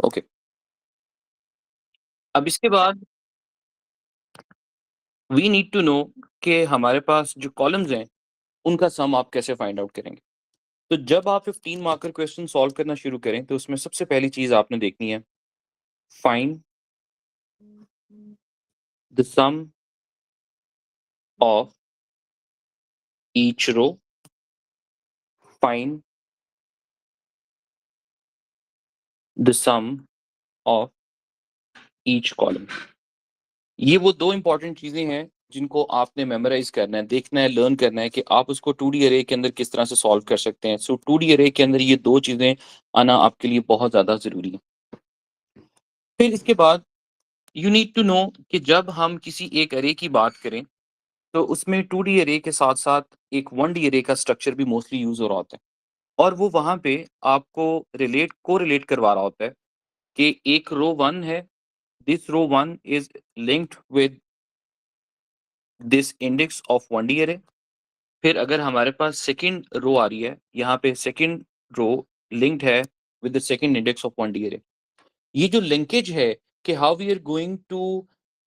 Okay, अब इसके बाद वी नीड टू नो कि हमारे पास जो कॉलम्स हैं, उनका सम आप कैसे फाइंड आउट करेंगे। तो जब आप 15 मार्कर क्वेश्चन सॉल्व करना शुरू करें, तो उसमें सबसे पहली चीज़ आपने देखनी है, find the sum of each row, find the sum of each column. ये वो 2 इंपॉर्टेंट चीज़ें हैं, जिनको आपने मेमोराइज़ करना है, देखना है, लर्न करना है कि आप उसको 2D अरे के अंदर किस तरह से सॉल्व कर सकते हैं। सो 2D अरे के अंदर ये 2 चीज़ें आना आपके लिए बहुत ज़्यादा ज़रूरी है। फिर इसके बाद यू नीड टू नो कि जब हम किसी एक अरे की बात करें, तो उसमें 2D अरे के साथ-साथ एक 1D अरे का स्ट्रक्चर भी मोस्टली यूज़ हो रहा होता है। और वो वहाँ पे आपको कोरिलेट करवा रहा होता है कि एक रो 1 है, this row 1 is linked with this index of 1D array. फिर अगर हमारे पास सेकंड रो आ रही है, यहाँ पे सेकंड रो लिंक्ड है with the second index of 1D array. ये जो लिंकेज है कि how we are going to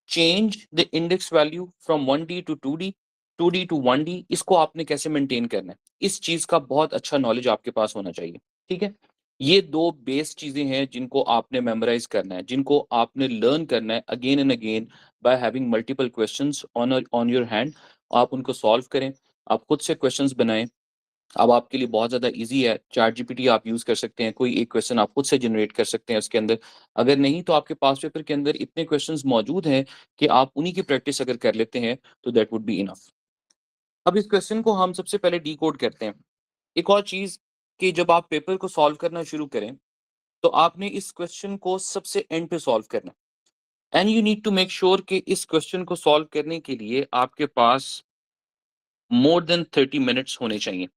change the index value from 1D to 2D, 2D to 1D, इसको आपने कैसे मेंटेन करना है, इस चीज़ का बहुत अच्छा नॉलेज आपके पास होना चाहिए, ठीक है? ये 2 बेस चीज़ें हैं जिनको आपने मेमोराइज़ करना है, जिनको आपने लर्न करना है again and again by having multiple questions on your hand. आप उनको सॉल्व करें, आप खुद से क्वेश्चंस बनाएँ। अब आपके लिए बहुत ज़्यादा ईज़ी है, चैट जीपीटी आप यूज़ कर सकते हैं, कोई एक क्वेश्चन आप खुद से जनरेट कर सकते हैं उसके अंदर। अगर नहीं तो आपके पास पेपर के अंदर इतने क्वेश्चंस मौजूद हैं कि आप उन्हीं की प्रैक्टिस अगर कर लेते हैं, तो दैट वुड बी इनफ। अब इस क्वेश्चन को हम सबसे पहले डिकोड करते हैं। एक और चीज़ कि जब आप पेपर को सॉल्व करना शुरू करें, तो आपने इस क्वेश्चन को सबसे एंड पे सॉल्व करना है and you need to make sure कि इस क्वेश्चन को सॉल्व करने के लिए आपके पास मोर देन 30 मिनट्स होने चाहिए।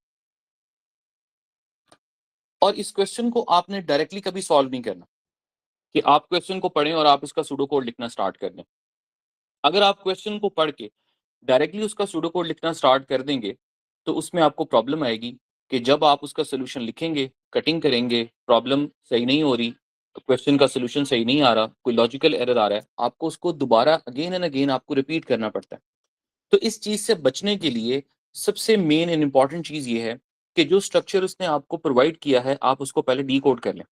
और इस क्वेश्चन को आपने डायरेक्टली कभी सॉल्व नहीं करना कि आप क्वेश्चन को पढ़ें और आप उसका सूडो कोड लिखना स्टार्ट कर दें। अगर आप क्वेश्चन को पढ़ के डायरेक्टली उसका सूडो कोड लिखना स्टार्ट कर देंगे, तो उसमें आपको प्रॉब्लम आएगी कि जब आप उसका सॉल्यूशन लिखेंगे, कटिंग करेंगे, प्रॉब्लम सही नहीं हो रही, क्वेश्चन का सॉल्यूशन सही नहीं आ रहा, कोई लॉजिकल एरर आ रहा है, आपको उसको दोबारा अगेन एंड अगेन आपको रिपीट करना पड़ता है। तो इस चीज़ से बचने के लिए सबसे मेन एंड इम्पोर्टेंट चीज़ ये है कि जो स्ट्रक्चर उसने आपको प्रोवाइड किया है, आप उसको पहले डिकोड कर लें।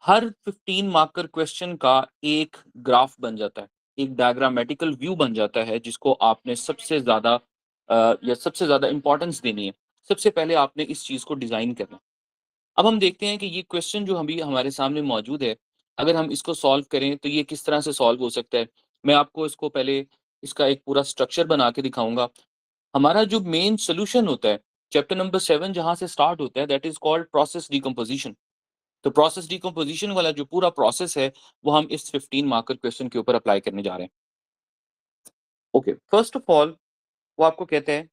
हर 15 मार्कर क्वेश्चन का एक ग्राफ बन जाता है, एक डायग्रामेटिकल व्यू बन जाता है जिसको आपने सबसे ज़्यादा या सबसे ज़्यादा इम्पोर्टेंस देनी है। सबसे पहले आपने इस चीज़ को डिज़ाइन करना है। अब हम देखते हैं कि ये क्वेश्चन जो अभी हमारे सामने मौजूद है, अगर हम इसको सॉल्व करें तो ये किस तरह से सॉल्व हो सकता है। मैं आपको इसको पहले इसका एक पूरा स्ट्रक्चर बना के दिखाऊँगा। हमारा जो मेन सॉल्यूशन होता है, चैप्टर नंबर 7 जहाँ से स्टार्ट होता है, that is called process decomposition. तो प्रोसेस डिकम्पोजिशन वाला जो पूरा प्रोसेस है, वो हम इस 15 मार्कर क्वेश्चन के ऊपर अप्लाई करने जा रहे हैं। ओके, फर्स्ट ऑफ ऑल वो आपको कहते हैं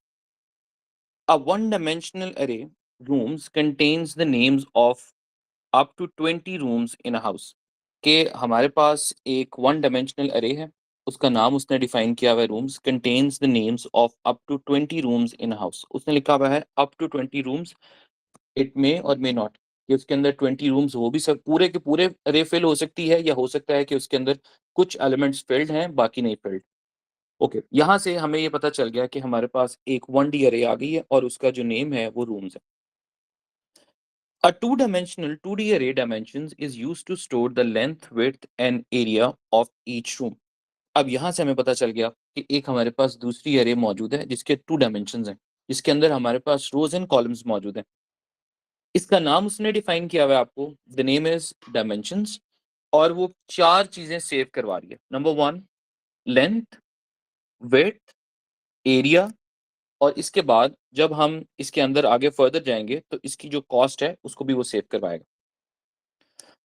a one dimensional array rooms contains the names of up to 20 rooms in a house. के हमारे पास एक वन डायमेंशनल अरे है, उसका नाम उसने डिफाइन किया हुआ है rooms, contains the names of up to 20 rooms in a house. उसने लिखा हुआ है up to 20 rooms, it may or may not, कि उसके अंदर 20 रूम्स हो भी सक पूरे के पूरे अरे फिल हो सकती है, या हो सकता है कि उसके अंदर कुछ एलिमेंट्स फिल्ड हैं, बाकी नहीं फिल्ड। ओके, यहाँ से हमें ये पता चल गया कि हमारे पास एक 1D अरे आ गई है और उसका जो नेम है वो रूम्स है। A two-dimensional 2D array dimensions is used to store the length, width and area of each room. अब यहाँ से हमें पता चल गया कि एक हमारे पास दूसरी अरे मौजूद है जिसके 2 डायमेंशंस हैं, जिसके अंदर हमारे पास रोज़ एंड कॉलम्स मौजूद हैं। इसका नाम उसने डिफाइन किया हुआ है आपको, द नेम इज़ डायमेंशंस, और वो 4 चीज़ें सेव करवा रही है। नंबर 1 लेंथ, विड्थ, एरिया, और इसके बाद जब हम इसके अंदर आगे फर्दर जाएँगे तो इसकी जो कॉस्ट है उसको भी वो सेव करवाएगा।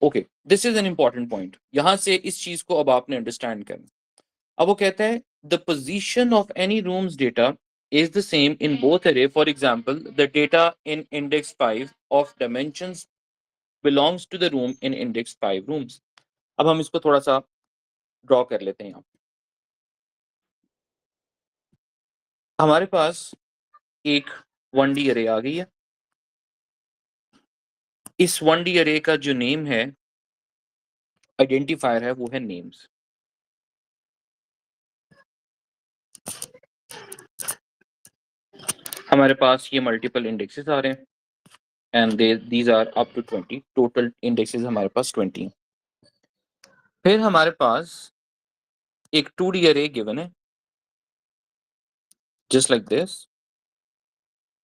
Okay, this is an important point. यहाँ से इस चीज़ को अब आपने अंडरस्टैंड करना। अब वो कहता है the position of any rooms data is the same in both array. For example the data in index 5 of dimensions belongs to the room in index 5 rooms. अब हम इसको थोड़ा-सा ड्रॉ कर लेते हैं यहाँ। हमारे पास एक 1D अरे आ गई है। इस 1D अरे का जो नेम है आइडेंटिफायर है वो है नेम्स। हमारे पास ये मल्टीपल इंडेक्सेस आ रहे हैं and these are up to 20, total indexes हमारे पास 20 हैं। फिर हमारे पास एक 2D अरे गिवन है जस्ट लाइक दिस।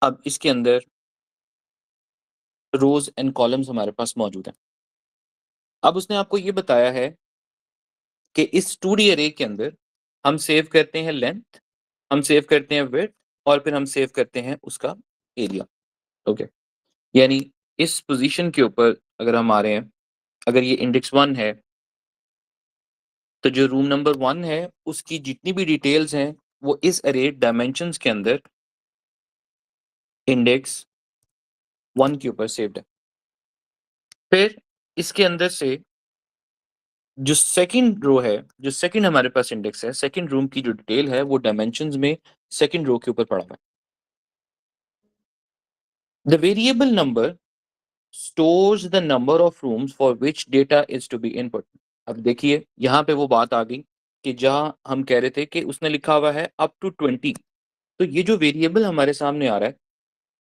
अब इसके अंदर रोज एंड कॉलम्स हमारे पास मौजूद हैं। अब उसने आपको ये बताया है कि इस 2D अरे के अंदर हम सेव करते हैं लेंथ, हम सेव करते हैं विड्थ और फिर हम सेव करते हैं उसका एरिया। ओके, यानी इस पोजीशन के ऊपर अगर हम आ रहे हैं, अगर ये इंडेक्स 1 है तो जो रूम नंबर 1 है उसकी जितनी भी डिटेल्स हैं वो इस अरे डायमेंशंस के अंदर इंडेक्स 1 के ऊपर सेव्ड है। फिर इसके अंदर से जो सेकंड रो है, जो सेकंड हमारे पास इंडेक्स है, सेकंड रूम की जो डिटेल है वो डायमेंशंस में सेकंड रो के ऊपर पड़ा हुआ है। The variable number stores the number of rooms for which data is to be input. अब देखिए यहाँ पे वो बात आ गई कि जहां हम कह रहे थे कि उसने लिखा हुआ है अप टू 20, तो ये जो वेरिएबल हमारे सामने आ रहा है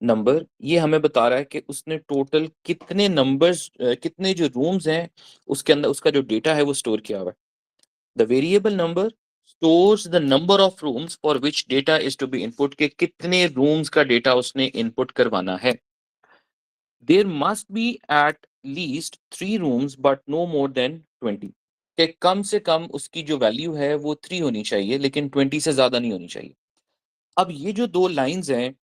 नंबर, ये हमें बता रहा है कि उसने टोटल कितने नंबर्स, कितने जो रूम्स हैं उसके अंदर उसका जो डेटा है वो स्टोर किया हुआ है। The variable number stores the number of rooms for which data is to be input, के कितने रूम्स का डेटा उसने इनपुट करवाना है। There must be at least 3 rooms but no more than 20, कि कम से कम उसकी जो वैल्यू है वो 3 होनी चाहिए लेकिन 20 से ज्यादा नहीं होनी चाहिए। अब ये जो दो लाइंस हैं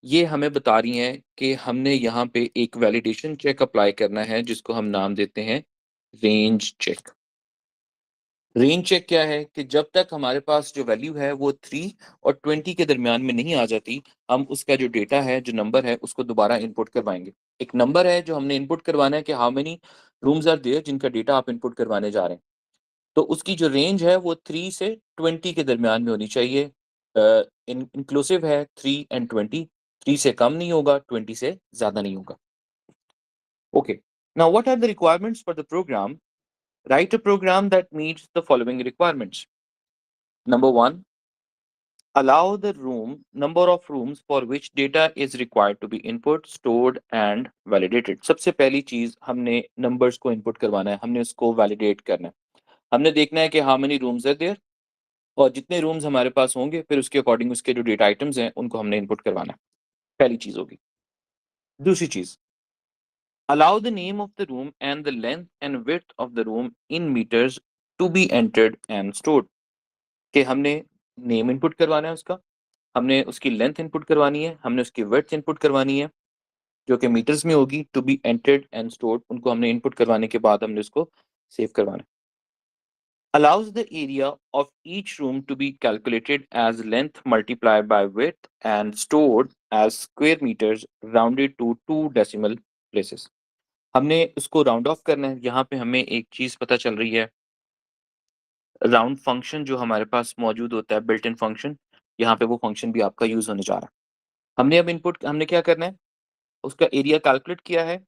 ये हमें बता रही हैं कि हमने यहाँ पे एक वैलिडेशन चेक अप्लाई करना है जिसको हम नाम देते हैं रेंज चेक। रेंज चेक क्या है कि जब तक हमारे पास जो वैल्यू है वो 3 और 20 के दरमियान में नहीं आ जाती, हम उसका जो डेटा है, जो नंबर है, उसको दोबारा इनपुट करवाएंगे। एक नंबर है जो हमने इनपुट करवाना है कि how many rooms are there जिनका डेटा आप इनपुट करवाने जा रहे हैं। तो उसकी जो रेंज है वो 3 से 20 के दरमियान में होनी चाहिए। इंक्लूसिव है 3 एंड 20, 3 से कम नहीं होगा, 20 से ज्यादा नहीं होगा। Okay, now what are the requirements for the program? Write a program that meets the following requirements. Number one, allow the room number of rooms for which data is required to be input, stored and validated. सबसे पहली चीज हमने numbers को input करवाना है, हमने उसको validate करना है। हमने देखना है कि how many rooms are there और जितने rooms हमारे पास होंगे फिर उसके according उसके जो data items हैं उनको हमने input करवाना है। पहली चीज होगी। दूसरी चीज, allow the name of the room and the length and width of the room in meters to be entered and stored. कि हमने नेम इनपुट करवाना है उसका, हमने उसकी लेंथ इनपुट करवानी है, हमने उसकी विड्थ इनपुट करवानी है जो कि मीटर्स में होगी, to be entered and stored, उनको हमने इनपुट करवाने के बाद हमने उसको सेव करवाना है। Allows the area of each room to be calculated as length multiplied by width and stored as square meters rounded to 2 decimal places. हमने उसको राउंड ऑफ करना है। यहाँ पे हमें एक चीज पता चल रही है, राउंड फंक्शन जो हमारे पास मौजूद होता है, बिल्ट इन फंक्शन, यहाँ पे वो फंक्शन भी आपका यूज होने जा रहा है। हमने अब इनपुट हमने क्या करना है, उसका एरिया कैलकुलेट किया है।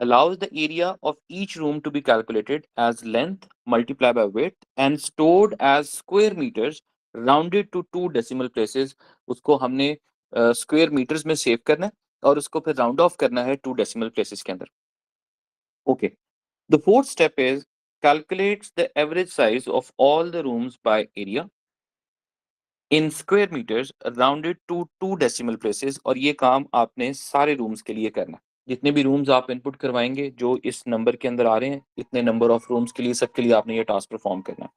allows the area of each room to be calculated as length multiplied by width and stored as square meters rounded to 2 decimal places। उसको हमने स्क्वायर मीटर्स में सेव करना है और उसको फिर राउंड ऑफ करना है 2 decimal places के अंदर। Okay, the fourth step is calculates the average size of all the rooms by area in square metres rounded to 2 decimal places। और ये काम आपने सारे रूम्स के लिए करना है। जितने भी रूम्स आप इनपुट करवाएंगे जो इस नंबर के अंदर आ रहे हैं, इतने नंबर ऑफ रूम्स के लिए, सबके लिए आपने ये टास्क परफॉर्म करना है।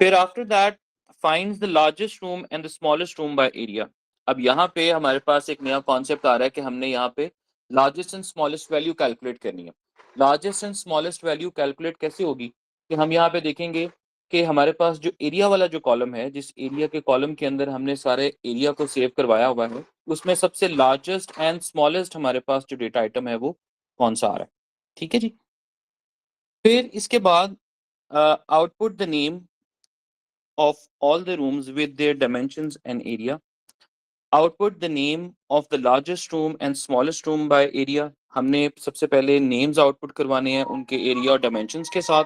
फिर after that finds the largest room and the smallest room by area. अब यहाँ पे हमारे पास एक नया कॉन्सेप्ट आ रहा है कि हमने यहाँ पे largest and smallest value calculate करनी है। Largest and smallest value calculate कैसे होगी कि हम यहाँ पे देखेंगे कि हमारे पास जो एरिया वाला जो कॉलम है, जिस एरिया के कॉलम के अंदर हमने सारे एरिया को सेव करवाया हुआ है, उसमें सबसे लार्जेस्ट एंड स्मॉलेस्ट हमारे पास जो डेटा आइटम है वो कौन सा आ रहा है। ठीक है जी। फिर इसके बाद output the name of all the rooms with their dimensions and area. Output the name of the largest room and smallest room by area. हमने सबसे पहले names output करवाने हैं उनके area और dimensions के साथ।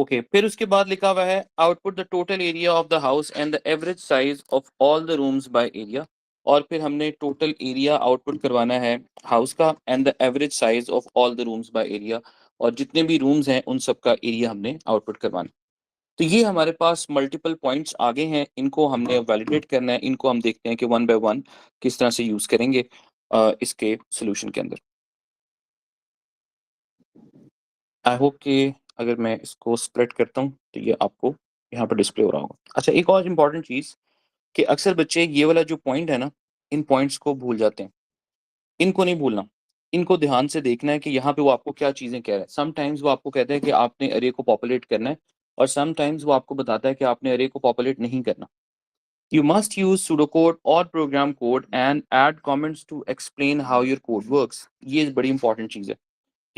ओके, फिर उसके बाद लिखा हुआ है output the total area of the house and the average size of all the rooms by area. और फिर हमने टोटल एरिया आउटपुट करवाना है हाउस का and the average size of all the rooms by area, और जितने भी rooms हैं उन सब का एरिया हमने आउटपुट करवाना। तो ये हमारे पास मल्टीपल पॉइंट्स आगे हैं, इनको हमने वैलिडेट करना है, इनको हम देखते हैं कि वन बाय वन किस तरह से यूज़ करेंगे इसके सॉल्यूशन के अंदर। आई होप कि अगर मैं इसको स्प्लिट करता हूँ तो ये आपको यहाँ पर डिस्प्ले हो रहा होगा। अच्छा, एक और इम्पॉर्टेंट चीज़ कि अक्सर बच्चे ये वाला जो पॉइंट है ना, इन पॉइंट्स को भूल जाते हैं। इनको नहीं भूलना, इनको ध्यान से देखना है कि यहाँ पे वो आपको क्या चीज़ें कह रहा है। समटाइम्स वो आपको कहता है कि आपने अरे को पॉपुलेट करना है, और समटाइम्स वो आपको बताता है कि आपने अरे को पॉपुलेट नहीं करना। You must use pseudocode or program code and add comments to explain how your code works. ये बड़ी इंपॉर्टेंट चीज़ है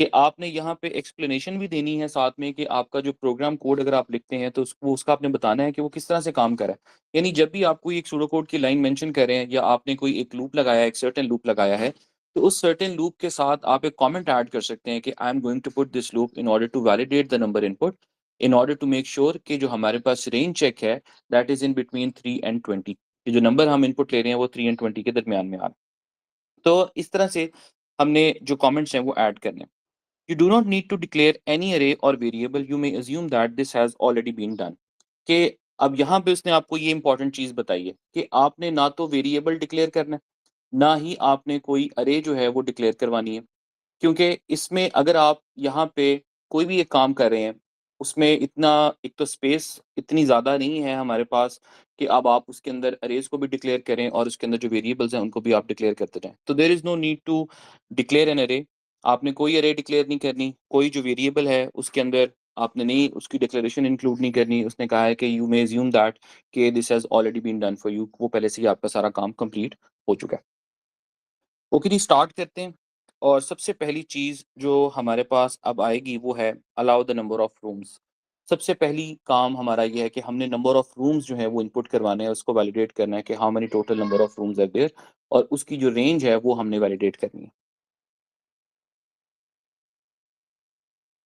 कि आपने यहाँ पे एक्सप्लेनेशन भी देनी है साथ में कि आपका जो प्रोग्राम कोड अगर आप लिखते हैं तो वो उसका आपने बताना है कि वो किस तरह से काम कर रहा है। यानी जब भी आप कोई एक सूडो कोड की लाइन मेंशन कर रहे हैं या आपने कोई एक लूप लगाया है, एक सर्टेन लूप लगाया है, तो उस सर्टेन लूप के साथ आप एक कमेंट ऐड कर सकते हैं कि I am going to put this loop in order to validate the number input, in order to make sure कि जो हमारे पास रेंज चेक है that is in between 3 and 20, कि जो नंबर हम इनपुट ले रहे हैं वो 3 एंड 20 के दरमियान में आ रहा है। तो इस तरह से हमने जो कमेंट्स हैं वो ऐड करने हैं। You do not need to declare any array or variable. You may assume that this has already been done. कि अब यहाँ पे उसने आपको ये इंपॉर्टेंट चीज़ बताई है कि आपने ना तो वेरिएबल डिक्लेयर करना है, ना ही आपने कोई अरे जो है वो डिक्लेयर करवानी है। क्योंकि इसमें अगर आप यहाँ पे कोई भी एक काम कर रहे हैं, उसमें इतना एक तो स्पेस इतनी ज़्यादा नहीं है हमारे पास कि अब आप उसके अंदर अरेज़ को भी डिक्लेयर करें और उसके अंदर जो वेरिएबल्स हैं उनको भी आप डिक्लेयर करते रहें। तो there is no need to declare an array. आपने कोई अरे डिक्लेयर नहीं करनी, कोई जो वेरिएबल है उसके अंदर आपने नहीं उसकी डिक्लेरेशन इंक्लूड नहीं करनी। उसने कहा है कि यू मे अज्यूम दैट कि this has already been done for you, वो पहले से ही आपका सारा काम कंप्लीट हो चुका है। ओके जी, स्टार्ट करते हैं। और सबसे पहली चीज़ जो हमारे पास अब आएगी वो है allow the number of rooms. सबसे पहली काम हमारा ये है कि हमने नंबर ऑफ रूम्स जो है वो इनपुट करवाने हैं, उसको वैलिडेट करना है कि how many total number of rooms are there, और उसकी जो रेंज है वो हमने वैलिडेट करनी है।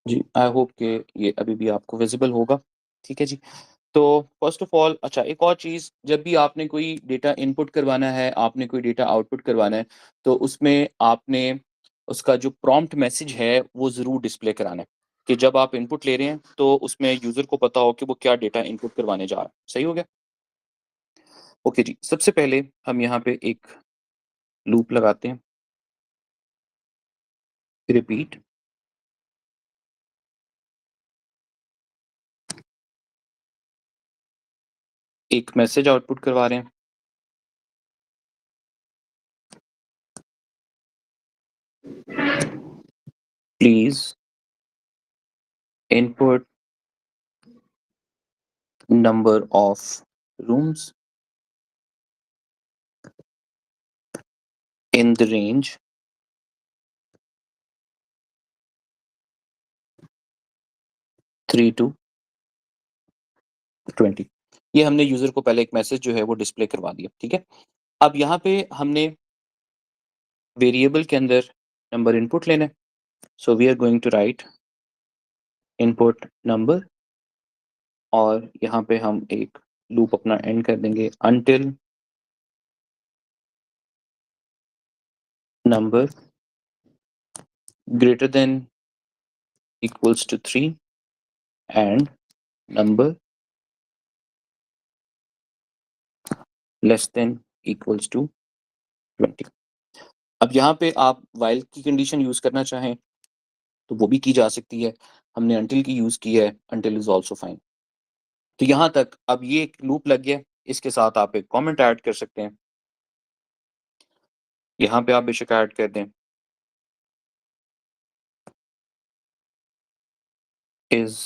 जी, आई होप कि ये अभी भी आपको विज़िबल होगा। ठीक है जी। तो फर्स्ट ऑफ ऑल अच्छा, एक और चीज़, जब भी आपने कोई डेटा इनपुट करवाना है, आपने कोई डेटा आउटपुट करवाना है, तो उसमें आपने उसका जो प्रॉम्प्ट मैसेज है, वो ज़रूर डिस्प्ले कराना है कि जब आप इनपुट ले रहे हैं, तो उसमें यूज़र को पता हो कि वो क्या डेटा इनपुट करवाने जा रहा है। सही हो गया? ओके जी, सबसे पहले हम यहाँ पे एक लूप लगाते हैं, रिपीट, एक मैसेज आउटपुट करवा रहे हैं, please input number of rooms in the range 3 to 20। ये हमने यूज़र को पहले एक मैसेज जो है वो डिस्प्ले करवा दिया, ठीक है? अब यहाँ पे हमने वेरिएबल के अंदर नंबर इनपुट लेना है। So we are going to write input number, और यहाँ पे हम एक लूप अपना एंड कर देंगे until number greater than equals to 3 and number less than equals to 20। अब यहाँ पे आप व्हाइल की कंडीशन यूज़ करना चाहें तो वो भी की जा सकती है। हमने अंटिल की यूज़ की है, अंटिल इज़ आल्सो फाइन। तो यहाँ तक अब ये एक लूप लग गया, इसके साथ आप एक कमेंट ऐड कर सकते हैं। यहाँ पे आप बेशक ऐड कर दें, is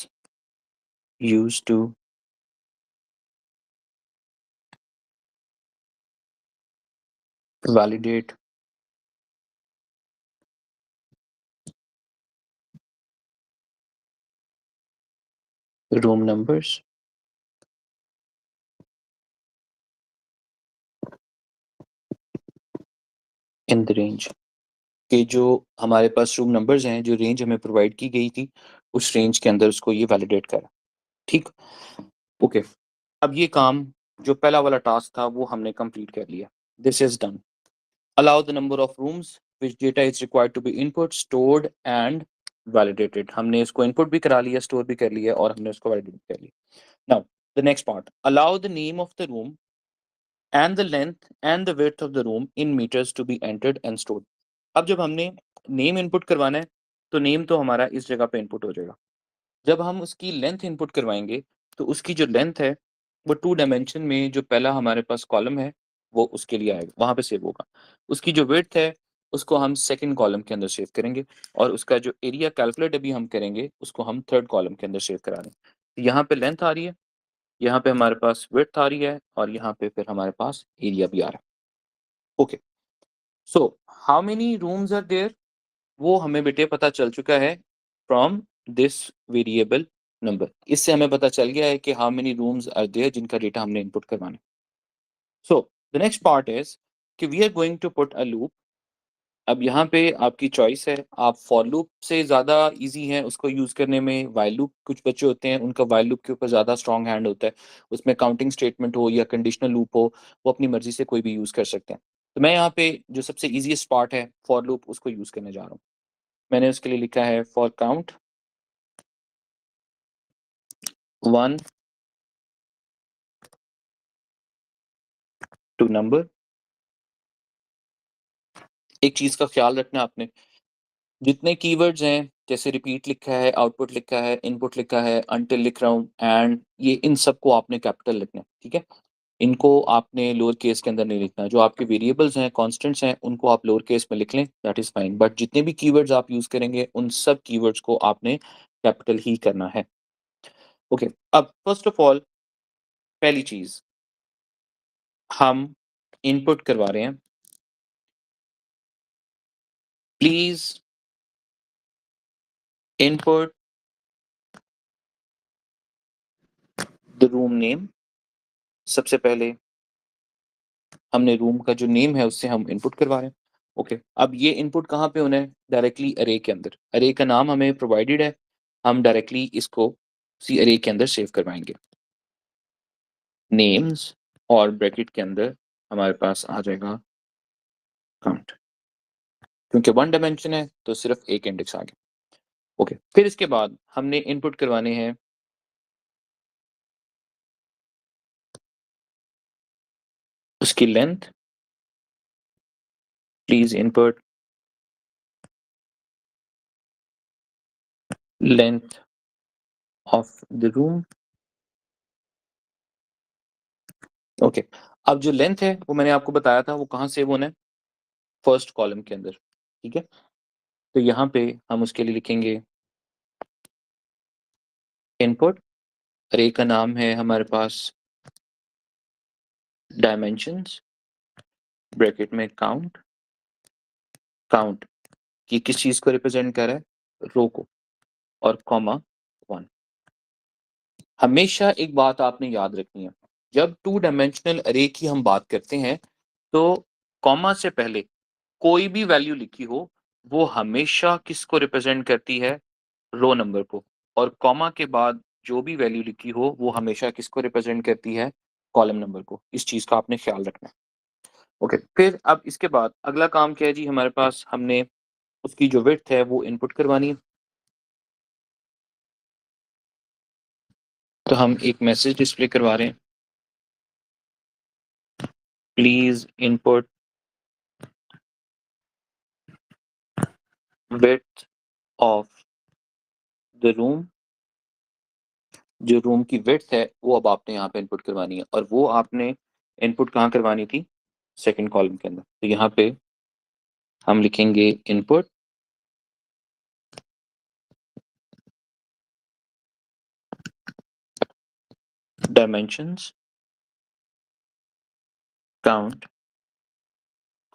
used to validate room numbers in the range. कि जो हमारे पास रूम नंबर्स हैं, जो रेंज हमें प्रोवाइड की गई थी, उस रेंज के अंदर उसको ये वैलिडेट करा। ठीक, ओके। अब ये काम जो पहला वाला टास्क था वो हमने कंप्लीट कर लिया। This is done. Allow the number of rooms which data is required to be input, stored and validated. हमने इसको इनपुट भी करा लिया, स्टोर भी कर लिया और हमने उसको वैलिडेट कर लिया। Now the next part, allow the name of the room and the length and the width of the room in meters to be entered and stored। अब जब हमने नेम इनपुट करवाना है तो नेम तो हमारा इस जगह पे इनपुट हो जाएगा। जब हम उसकी लेंथ इनपुट करवाएंगे तो उसकी जो लेंथ है वो 2 डायमेंशन में जो पहला हमारे पास कॉलम है वो उसके लिए आएगा, वहाँ पे सेव होगा। उसकी जो विड्थ है उसको हम सेकंड कॉलम के अंदर सेव करेंगे और उसका जो एरिया कैलकुलेट अभी हम करेंगे उसको हम थर्ड कॉलम के अंदर सेव करा रहे हैं। यहाँ पे लेंथ आ रही है, यहाँ पे हमारे पास विड्थ आ रही है और यहाँ पे फिर हमारे पास एरिया भी आ रहा है। Okay, so how many rooms are there, वो हमें बेटे पता चल चुका है फ्रॉम दिस वेरिएबल नंबर। इससे हमें पता चल गया है कि how many rooms are there जिनका डेटा हमने इनपुट करवाना है। So the next part is कि we are going to put a loop. अब यहाँ पे आपकी चॉइस है, आप फॉर लूप से ज़्यादा इजी है उसको यूज़ करने में। वाइल लूप कुछ बच्चे होते हैं उनका वाइल लूप के ऊपर ज़्यादा स्ट्रॉन्ग हैंड होता है, उसमें काउंटिंग स्टेटमेंट हो या कंडीशनल लूप हो वो अपनी मर्जी से कोई भी यूज़ कर सकते हैं। तो मैं यहाँ पे जो सबसे ईजीएस्ट पार्ट है फॉर लूप उसको यूज़ करने जा रहा हूँ। मैंने उसके लिए लिखा है फॉर काउंट 1 टू नंबर। एक चीज़ का ख्याल रखना आपने, जितने कीवर्ड्स हैं जैसे रिपीट लिखा है, आउटपुट लिखा है, इनपुट लिखा है, अनटिल लिख रहा हूँ एंड ये इन सबको आपने कैपिटल लिखना है, ठीक है? इनको आपने लोअर केस के अंदर नहीं लिखना। जो आपके वेरिएबल्स हैं, कांस्टेंट्स हैं, उनको आप लोअर केस में लिख लें, दैट इज़ फाइन। बट जितने भी कीवर्ड्स आप यूज़ करेंगे, उन सब कीवर्ड्स को आपने कैपिटल ही करना है। ओके, अब फर्स्ट ऑफ ऑल पहली चीज़ हम इनपुट करवा रहे हैं, please input the room name. सबसे पहले हमने रूम का जो नेम है उससे हम इनपुट करवा रहे हैं। ओके, अब ये इनपुट कहाँ पे होना है? डायरेक्टली अरे के अंदर। अरे का नाम हमें प्रोवाइडेड है, हम डायरेक्टली इसको उसी अरे के अंदर सेव करवाएंगे। नेम्स और ब्रैकेट के अंदर हमारे पास आ जाएगा काउंट, क्योंकि 1 डायमेंशन है तो सिर्फ एक इंडेक्स आ गया। ओके, फिर इसके बाद हमने इनपुट करवाने हैं उसकी length. Please input length of the room. Okay, अब जो लेंथ है वो मैंने आपको बताया था वो कहाँ सेव होना है? फर्स्ट कॉलम के अंदर, ठीक है? तो यहाँ पे हम उसके लिए लिखेंगे इनपुट, अरे का नाम है हमारे पास डायमेंशंस, ब्रैकेट में काउंट। काउंट ये किस चीज़ को रिप्रेजेंट कर रहा है? रो को, और कॉमा 1। हमेशा एक बात आपने याद रखनी है, जब 2 डायमेंशनल अरे की हम बात करते हैं तो कॉमा से पहले कोई भी वैल्यू लिखी हो वो हमेशा किसको रिप्रेजेंट करती है? रो नंबर को। और कॉमा के बाद जो भी वैल्यू लिखी हो वो हमेशा किसको रिप्रेजेंट करती है? कॉलम नंबर को। इस चीज़ का आपने ख्याल रखना है। ओके, फिर अब इसके बाद अगला काम क्या है जी? हमारे पास हमने उसकी जो विड्थ है वो इनपुट करवानी है। तो हम एक मैसेज डिस्प्ले करवा रहे हैं, please input width of the room. जो रूम की विड्थ है वो अब आपने यहाँ पे इनपुट करवानी है और वो आपने इनपुट कहाँ करवानी थी? सेकंड कॉलम के अंदर। तो यहाँ पे हम लिखेंगे इनपुट डायमेंशंस काउंट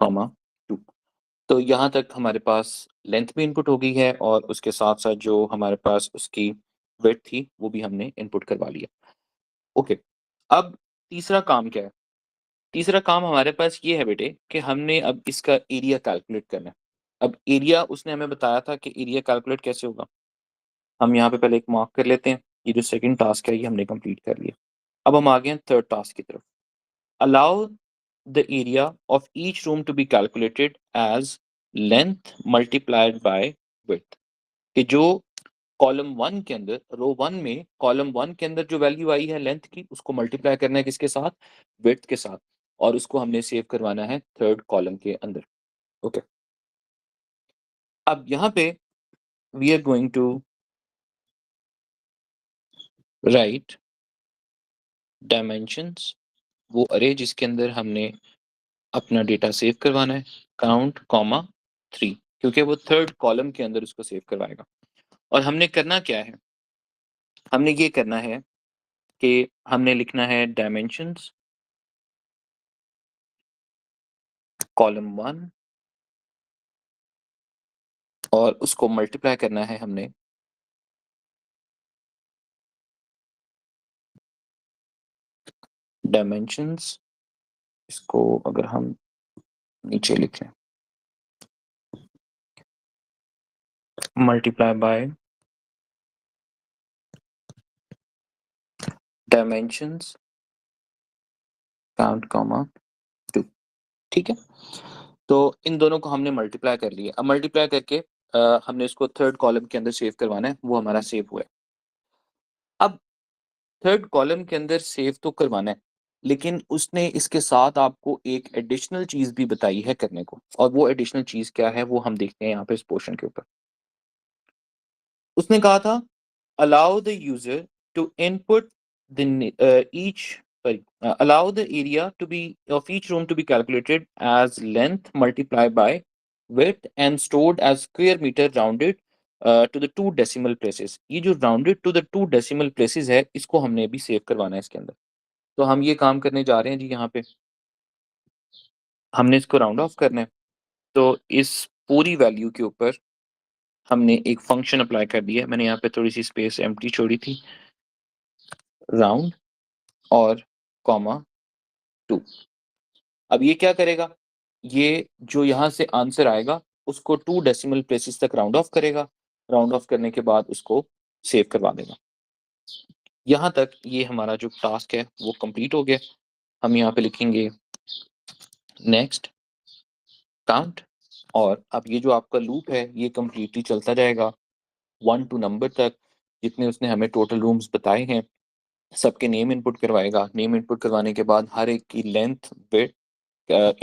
कॉमा 2। तो यहाँ तक हमारे पास लेंथ भी इनपुट हो गई है और उसके साथ-साथ जो हमारे पास उसकी विड्थ थी वो भी हमने इनपुट करवा लिया। ओके, अब तीसरा काम क्या है? तीसरा काम हमारे पास ये है बेटे कि हमने अब इसका एरिया कैलकुलेट करना है। अब एरिया उसने हमें बताया था कि एरिया कैलकुलेट कैसे होगा? हम यहाँ पे पहले एक मार्क कर लेते हैं। ये जो सेकंड टास्क है ये हमने कंप्लीट कर लिया। अब हम आ गए हैं थर्ड टास्क की तरफ। Allow the area of each room to be calculated as length multiplied by width. कि जो कॉलम 1 के अंदर, रो 1 में कॉलम 1 के अंदर जो वैल्यू आई है लेंथ की, उसको मल्टीप्लाई करना है किसके साथ? विड्थ के साथ, और उसको हमने सेव करवाना है थर्ड कॉलम के अंदर। ओके, अब यहाँ पे we are going to write dimensions, वो अरे जिसके अंदर हमने अपना डेटा सेव करवाना है, काउंट कॉमा 3, क्योंकि वो थर्ड कॉलम के अंदर उसको सेव करवाएगा। और हमने करना क्या है? हमने ये करना है कि हमने लिखना है डायमेंशंस कॉलम 1 और उसको मल्टीप्लाई करना है हमने डायमेंशंस, इसको अगर हम नीचे लिखें, multiply by dimensions count comma 2। ठीक है, तो इन दोनों को हमने मल्टीप्लाई कर लिया। अब मल्टीप्लाई करके हमने इसको थर्ड कॉलम के अंदर सेव करवाना है, वो हमारा सेव हुआ है। अब थर्ड कॉलम के अंदर सेव तो करवाना है, लेकिन उसने इसके साथ आपको एक एडिशनल चीज भी बताई है करने को, और वो एडिशनल चीज क्या है वो हम देखते हैं यहाँ पे इस पोर्शन के ऊपर। उसने कहा था allow the user to input the each sorry allow the area to be of each room to be calculated as length multiplied by width and stored as square meter rounded to the 2 decimal places। ये जो rounded to the 2 decimal places है, इसको हमने अभी save करवाना है इसके अंदर। तो हम ये काम करने जा रहे हैं जी। यहाँ पे हमने इसको राउंड ऑफ करना है, तो इस पूरी वैल्यू के ऊपर हमने एक फंक्शन अप्लाई कर दिया है। मैंने यहाँ पे थोड़ी सी स्पेस एम्प्टी छोड़ी थी, राउंड और कॉमा 2। अब ये क्या करेगा? ये जो यहाँ से आंसर आएगा उसको 2 डेसिमल प्लेसेस तक राउंड ऑफ करेगा। राउंड ऑफ करने के बाद उसको सेव करवा देगा। यहाँ तक ये हमारा जो टास्क है वो कंप्लीट हो गया। हम यहाँ पे लिखेंगे नेक्स्ट काउंट, और अब ये जो आपका लूप है ये कंप्लीटली चलता जाएगा 1 टू नंबर तक, जितने उसने हमें टोटल रूम्स बताए हैं सबके नेम इनपुट करवाएगा। नेम इनपुट करवाने के बाद हर एक की लेंथ विड्थ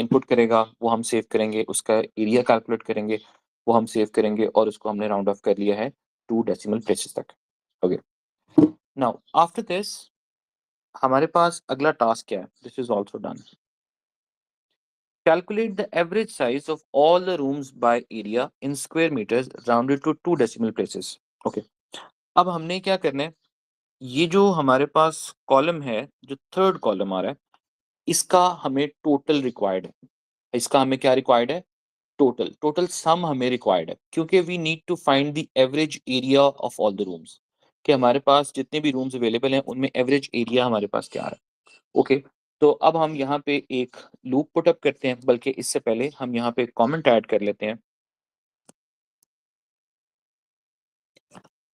इनपुट करेगा, वो हम सेव करेंगे। उसका एरिया कैलकुलेट करेंगे, वो हम सेव करेंगे, और उसको हमने राउंड ऑफ कर लिया है 2 डेसिमल प्लेसेस तक। ओके, नाउ आफ्टर दिस हमारे पास अगला टास्क क्या है? This is also done. Calculate the average size of all the rooms by area in square metres rounded to 2 decimal places. Okay, अब हमने क्या करना है? ये जो हमारे पास कॉलम है, जो थर्ड कॉलम आ रहा है, इसका हमें टोटल रिक्वायर्ड है। इसका हमें क्या रिक्वायर्ड है? टोटल। टोटल सम हमें रिक्वायर्ड है, क्योंकि we need to find the average area of all the rooms, कि हमारे पास जितने भी रूम्स अवेलेबल हैं उनमें एवरेज एरिया हमारे पास क्या आ रहा है। ओके, तो अब हम यहाँ पे एक लूप पुट अप करते हैं, बल्कि इससे पहले हम यहाँ पे कमेंट ऐड कर लेते हैं।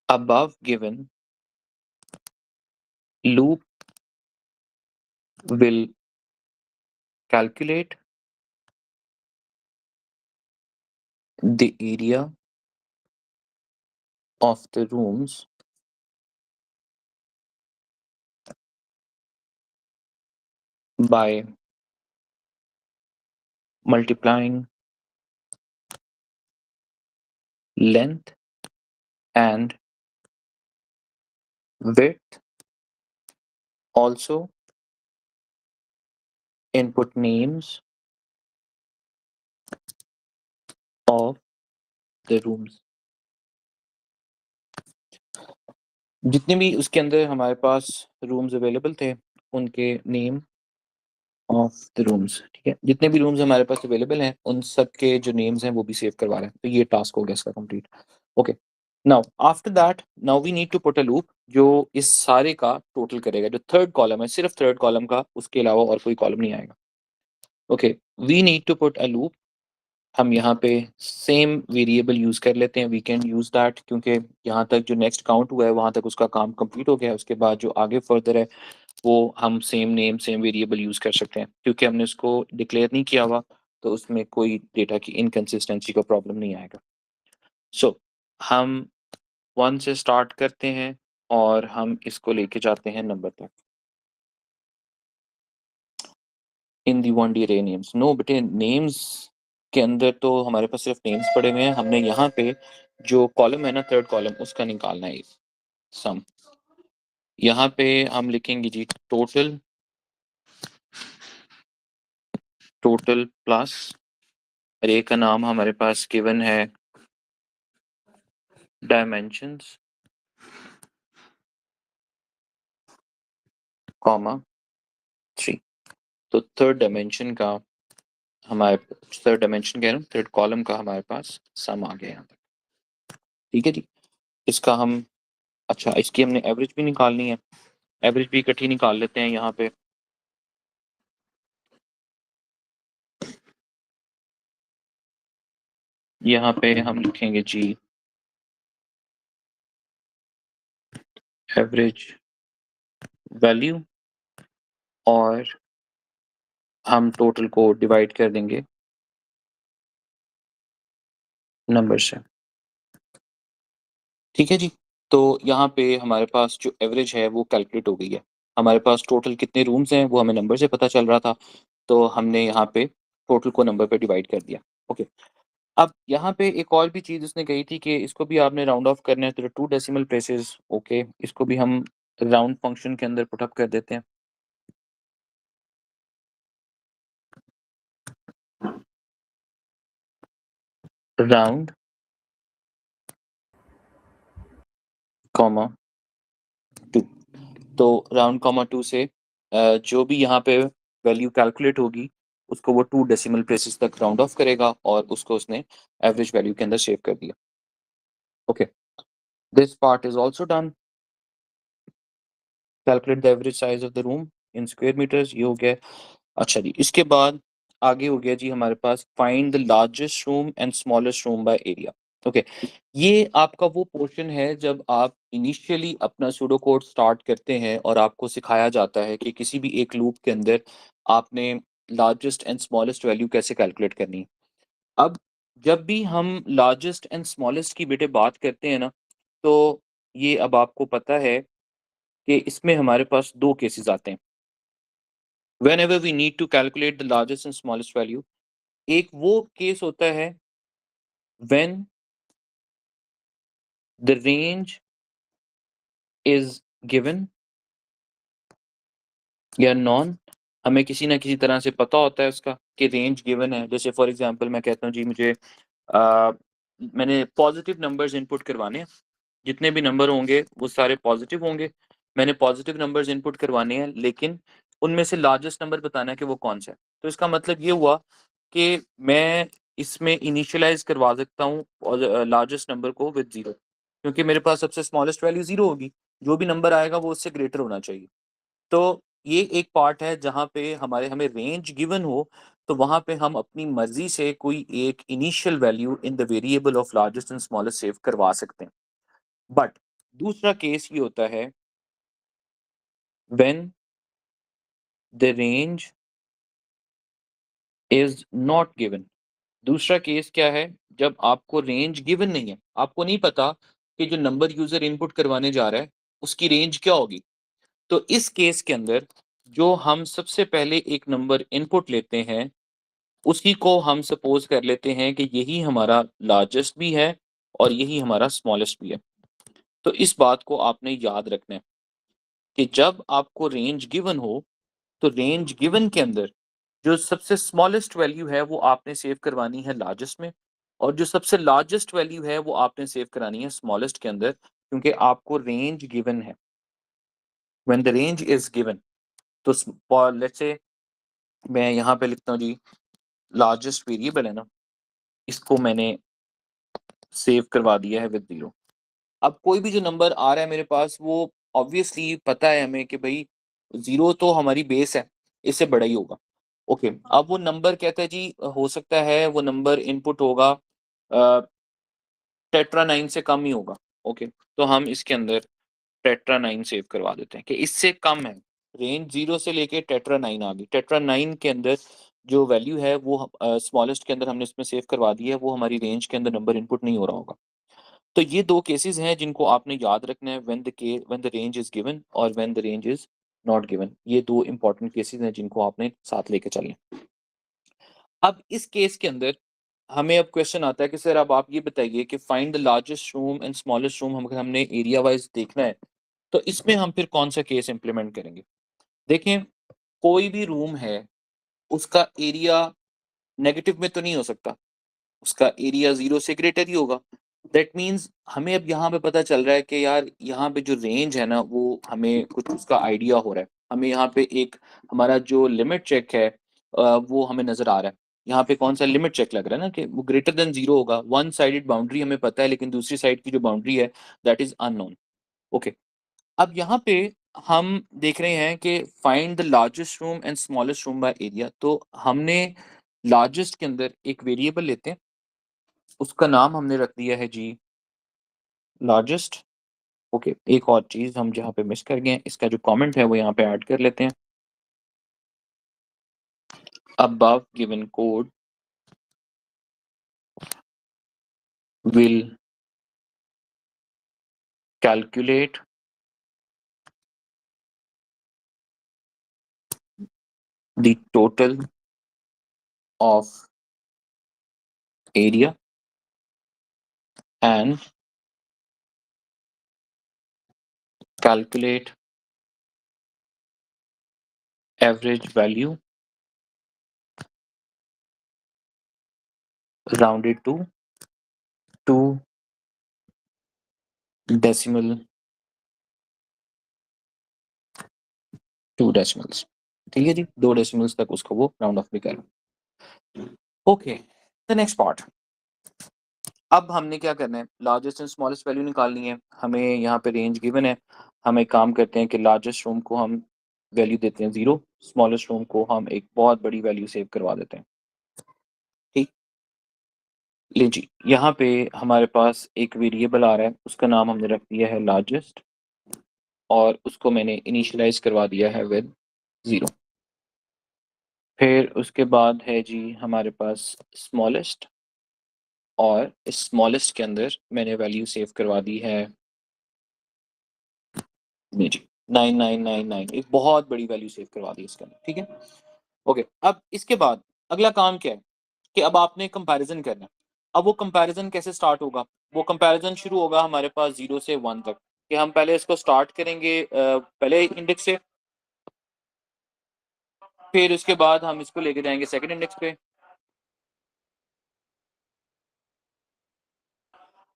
Above given loop will calculate the area of the rooms by multiplying length and width. Also input names of the rooms। जितने भी उसके अंदर हमारे पास रूम्स अवेलेबल थे उनके नेम ऑफ द रूम्स। ठीक है, जितने भी रूम्स हमारे पास अवेलेबल हैं उन सब के जो नेम्स हैं वो भी सेव करवा रहे हैं। तो ये टास्क हो गया इसका complete. Okay, now after that now we need to put a loop जो इस सारे का टोटल करेगा। जो थर्ड कॉलम है, सिर्फ थर्ड कॉलम का, उसके अलावा और कोई कॉलम नहीं आएगा। Okay, we need to put a loop हम यहाँ पे सेम वेरिएबल यूज़ कर लेते हैं, वी कैन यूज़ दैट, क्योंकि यहाँ तक जो नेक्स्ट काउंट हुआ है वहाँ तक उसका काम कंप्लीट हो गया है। उसके बाद जो आगे फर्दर है वो हम same name same variable use कर सकते हैं, क्योंकि हमने उसको डिक्लेयर नहीं किया हुआ तो उसमें कोई डेटा की इनकंसिस्टेंसी का प्रॉब्लम नहीं आएगा। सो हम 1 से स्टार्ट करते हैं और हम इसको लेके जाते हैं नंबर तक। इन दी 1D अरे नेम्स, नो बेटे, नेम्स के अंदर तो हमारे पास सिर्फ नेम्स पड़े हुए हैं। हमने यहाँ पे जो कॉलम है ना, थर्ड कॉलम, उसका निकालना है सम। यहाँ पे हम लिखेंगे जी टोटल, टोटल प्लस अरे का नाम हमारे पास गिवन है डायमेंशंस, कॉमा 3। तो थर्ड डायमेंशन का हमारे, थर्ड डायमेंशन कह रहा हूँ, थर्ड कॉलम का हमारे पास सम आ गया यहाँ तक। ठीक है जी। इसका हम, अच्छा इसकी हमने एवरेज भी निकालनी है, एवरेज भी इकट्ठी निकाल लेते हैं। यहाँ पे हम लिखेंगे जी एवरेज वैल्यू, और हम टोटल को डिवाइड कर देंगे नंबर से। ठीक है जी। तो यहाँ पे हमारे पास जो एवरेज है वो कैलकुलेट हो गई है। हमारे पास टोटल कितने रूम्स हैं वो हमें नंबर से पता चल रहा था, तो हमने यहाँ पे टोटल को नंबर पे डिवाइड कर दिया। ओके, अब यहाँ पे एक और भी चीज़ उसने कही थी कि इसको भी आपने राउंड ऑफ करना है तो 2 डेसिमल प्लेसेस। ओके, इसको भी हम राउंड फंक्शन के अंदर पुटअप कर देते हैं। राउंड कॉमा 2, तो राउंड कॉमा 2 से जो भी यहाँ पे वैल्यू कैलकुलेट होगी उसको वो 2 डेसिमल प्लेसेस तक राउंड ऑफ करेगा और उसको उसने एवरेज वैल्यू के अंदर सेव कर दिया। Okay, this part is also done. Calculate the average size of the room in square metres, ये हो गया। अच्छा जी, इसके बाद आगे हो गया जी हमारे पास find the largest room and smallest room by area. Okay, ये आपका वो पोर्शन है जब आप इनिशियली अपना सूडो कोड स्टार्ट करते हैं और आपको सिखाया जाता है कि किसी भी एक लूप के अंदर आपने लार्जेस्ट एंड स्मॉलेस्ट वैल्यू कैसे कैलकुलेट करनी है। अब जब भी हम लार्जेस्ट एंड स्मॉलेस्ट की बेटे बात करते हैं ना, तो ये अब आपको पता है कि इसमें हमारे पास दो केसेस आते हैं whenever we need to calculate the largest and smallest value। एक वो केस होता है when the range is given या नॉन, हमें किसी ना किसी तरह से पता होता है उसका कि रेंज गिवन है। जैसे फॉर एग्जांपल मैं कहता हूँ जी मुझे मैंने पॉजिटिव नंबर्स इनपुट करवाने हैं, जितने भी नंबर होंगे वो सारे पॉजिटिव होंगे। मैंने पॉजिटिव नंबर्स इनपुट करवाने हैं, लेकिन उनमें से लार्जेस्ट नंबर बताना है कि वो कौन सा है। तो इसका मतलब ये हुआ कि मैं इसमें इनिशियलाइज करवा सकता हूँ और लार्जेस्ट नंबर को विद 0, क्योंकि मेरे पास सबसे स्मॉलेस्ट वैल्यू 0 होगी। जो भी नंबर आएगा वो उससे ग्रेटर होना चाहिए। तो ये एक पार्ट है जहाँ पे हमें रेंज गिवन हो, तो वहाँ पे हम अपनी मर्ज़ी से कोई एक initial value in the variable of largest and smallest save करवा सकते हैं। बट दूसरा केस ये होता है when the range is not given. दूसरा केस क्या है, जब आपको रेंज गिवन नहीं है, आपको नहीं पता कि जो नंबर यूजर इनपुट करवाने जा रहा है उसकी रेंज क्या होगी। तो इस केस के अंदर जो हम सबसे पहले एक नंबर इनपुट लेते हैं उसी को हम सपोज कर लेते हैं कि यही हमारा लार्जेस्ट भी है और यही हमारा स्मॉलेस्ट भी है। तो इस बात को आपने याद रखना है कि जब आपको रेंज गिवन हो तो रेंज गिवन के अंदर जो सबसे स्मॉलेस्ट वैल्यू है वो आपने सेव करवानी है लार्जेस्ट में, और जो सबसे लार्जेस्ट वैल्यू है वो आपने सेव करानी है स्मॉलेस्ट के अंदर, क्योंकि आपको रेंज गिवन है। When the range is given, तो लेट्स से मैं यहाँ पे लिखता हूँ जी लार्जेस्ट वेरिएबल है ना, इसको मैंने सेव करवा दिया है विद 0। अब कोई भी जो नंबर आ रहा है मेरे पास वो ऑब्वियसली पता है हमें कि भाई 0 तो हमारी बेस है, इससे बड़ा ही होगा। ओके, अब वो नंबर कहता है जी हो सकता है वो नंबर इनपुट होगा टेट्रा 9 से कम ही होगा। ओके, तो हम इसके अंदर टेट्रा 9 सेव करवा देते हैं कि इससे कम है। रेंज 0 से लेके टेट्रा 9 आ गई। टेट्रा 9 के अंदर जो वैल्यू है वो स्मॉलेस्ट के अंदर हमने इसमें सेव करवा दी है, वो हमारी रेंज के अंदर नंबर इनपुट नहीं हो रहा होगा। तो ये 2 केसेस हैं जिनको आपने याद रखना है, when the range is given और when the range is not given. ये 2 इंपॉर्टेंट केसेस हैं जिनको आपने साथ लेके चलना है। अब इस केस के अंदर हमें अब क्वेश्चन आता है कि सर अब आप ये बताइए कि find the largest room and smallest room, हम अगर हमने एरिया वाइज़ देखना है, तो इसमें हम फिर कौन-सा केस इम्प्लीमेंट करेंगे? देखें, कोई भी रूम है, उसका एरिया नेगेटिव में तो नहीं हो सकता, उसका एरिया 0 से ग्रेटर ही होगा। दैट मीन्स हमें अब यहाँ पे पता चल रहा है कि यार यहाँ पे जो रेंज है ना, वो हमें कुछ उसका आइडिया हो रहा है। हमें यहाँ पे एक हमारा जो लिमिट चेक है वो हमें नज़र आ रहा है। यहाँ पे कौन-सा लिमिट चेक लग रहा है ना कि वो ग्रेटर देन 0 होगा। वन साइडेड बाउंड्री हमें पता है, लेकिन दूसरी साइड की जो बाउंड्री है दैट इज़ अननोन। ओके, अब यहाँ पे हम देख रहे हैं कि find the largest room and smallest room by area. तो हमने लार्जेस्ट के अंदर एक वेरिएबल लेते हैं, उसका नाम हमने रख दिया है जी लार्जेस्ट। ओके, एक और चीज़ हम जहाँ पे मिस कर गए हैं, इसका जो कमेंट है वो यहाँ पे ऐड कर लेते हैं। Above given code will calculate the total of area and calculate average value rounded to 2 decimal 2 decimals. ठीक है जी, 2 डेसिमल्स तक उसको वो राउंड ऑफ भी कर। Okay, the next part. अब हमने क्या करना है, लार्जेस्ट एंड स्मॉलेस्ट वैल्यू निकालनी है। हमें यहाँ पे रेंज गिवन है। हम एक काम करते हैं कि लार्जेस्ट रूम को हम वैल्यू देते हैं 0, स्मॉलेस्ट रूम को हम एक बहुत बड़ी वैल्यू सेव करवा देते हैं। ठीक, ले जी, यहाँ पे हमारे पास एक वेरिएबल आ रहा है, उसका नाम हमने रख दिया है लार्जेस्ट और उसको मैंने इनिशियलाइज करवा दिया है विद 0। फिर उसके बाद है जी हमारे पास स्मॉलेस्ट और इस स्मॉलेस्ट के अंदर मैंने वैल्यू सेव करवा दी है नहीं जी 9999, एक बहुत बड़ी वैल्यू सेव करवा दी इसके अंदर। ठीक है, ओके। अब इसके बाद अगला काम क्या है कि अब आपने कंपैरिजन करना है। अब वो कंपैरिजन कैसे स्टार्ट होगा? वो कंपैरिजन शुरू होगा हमारे पास 0 से 1 तक, कि हम पहले इसको स्टार्ट करेंगे पहले इंडेक्स से, फिर उसके बाद हम इसको लेके जाएंगे सेकंड इंडेक्स पे।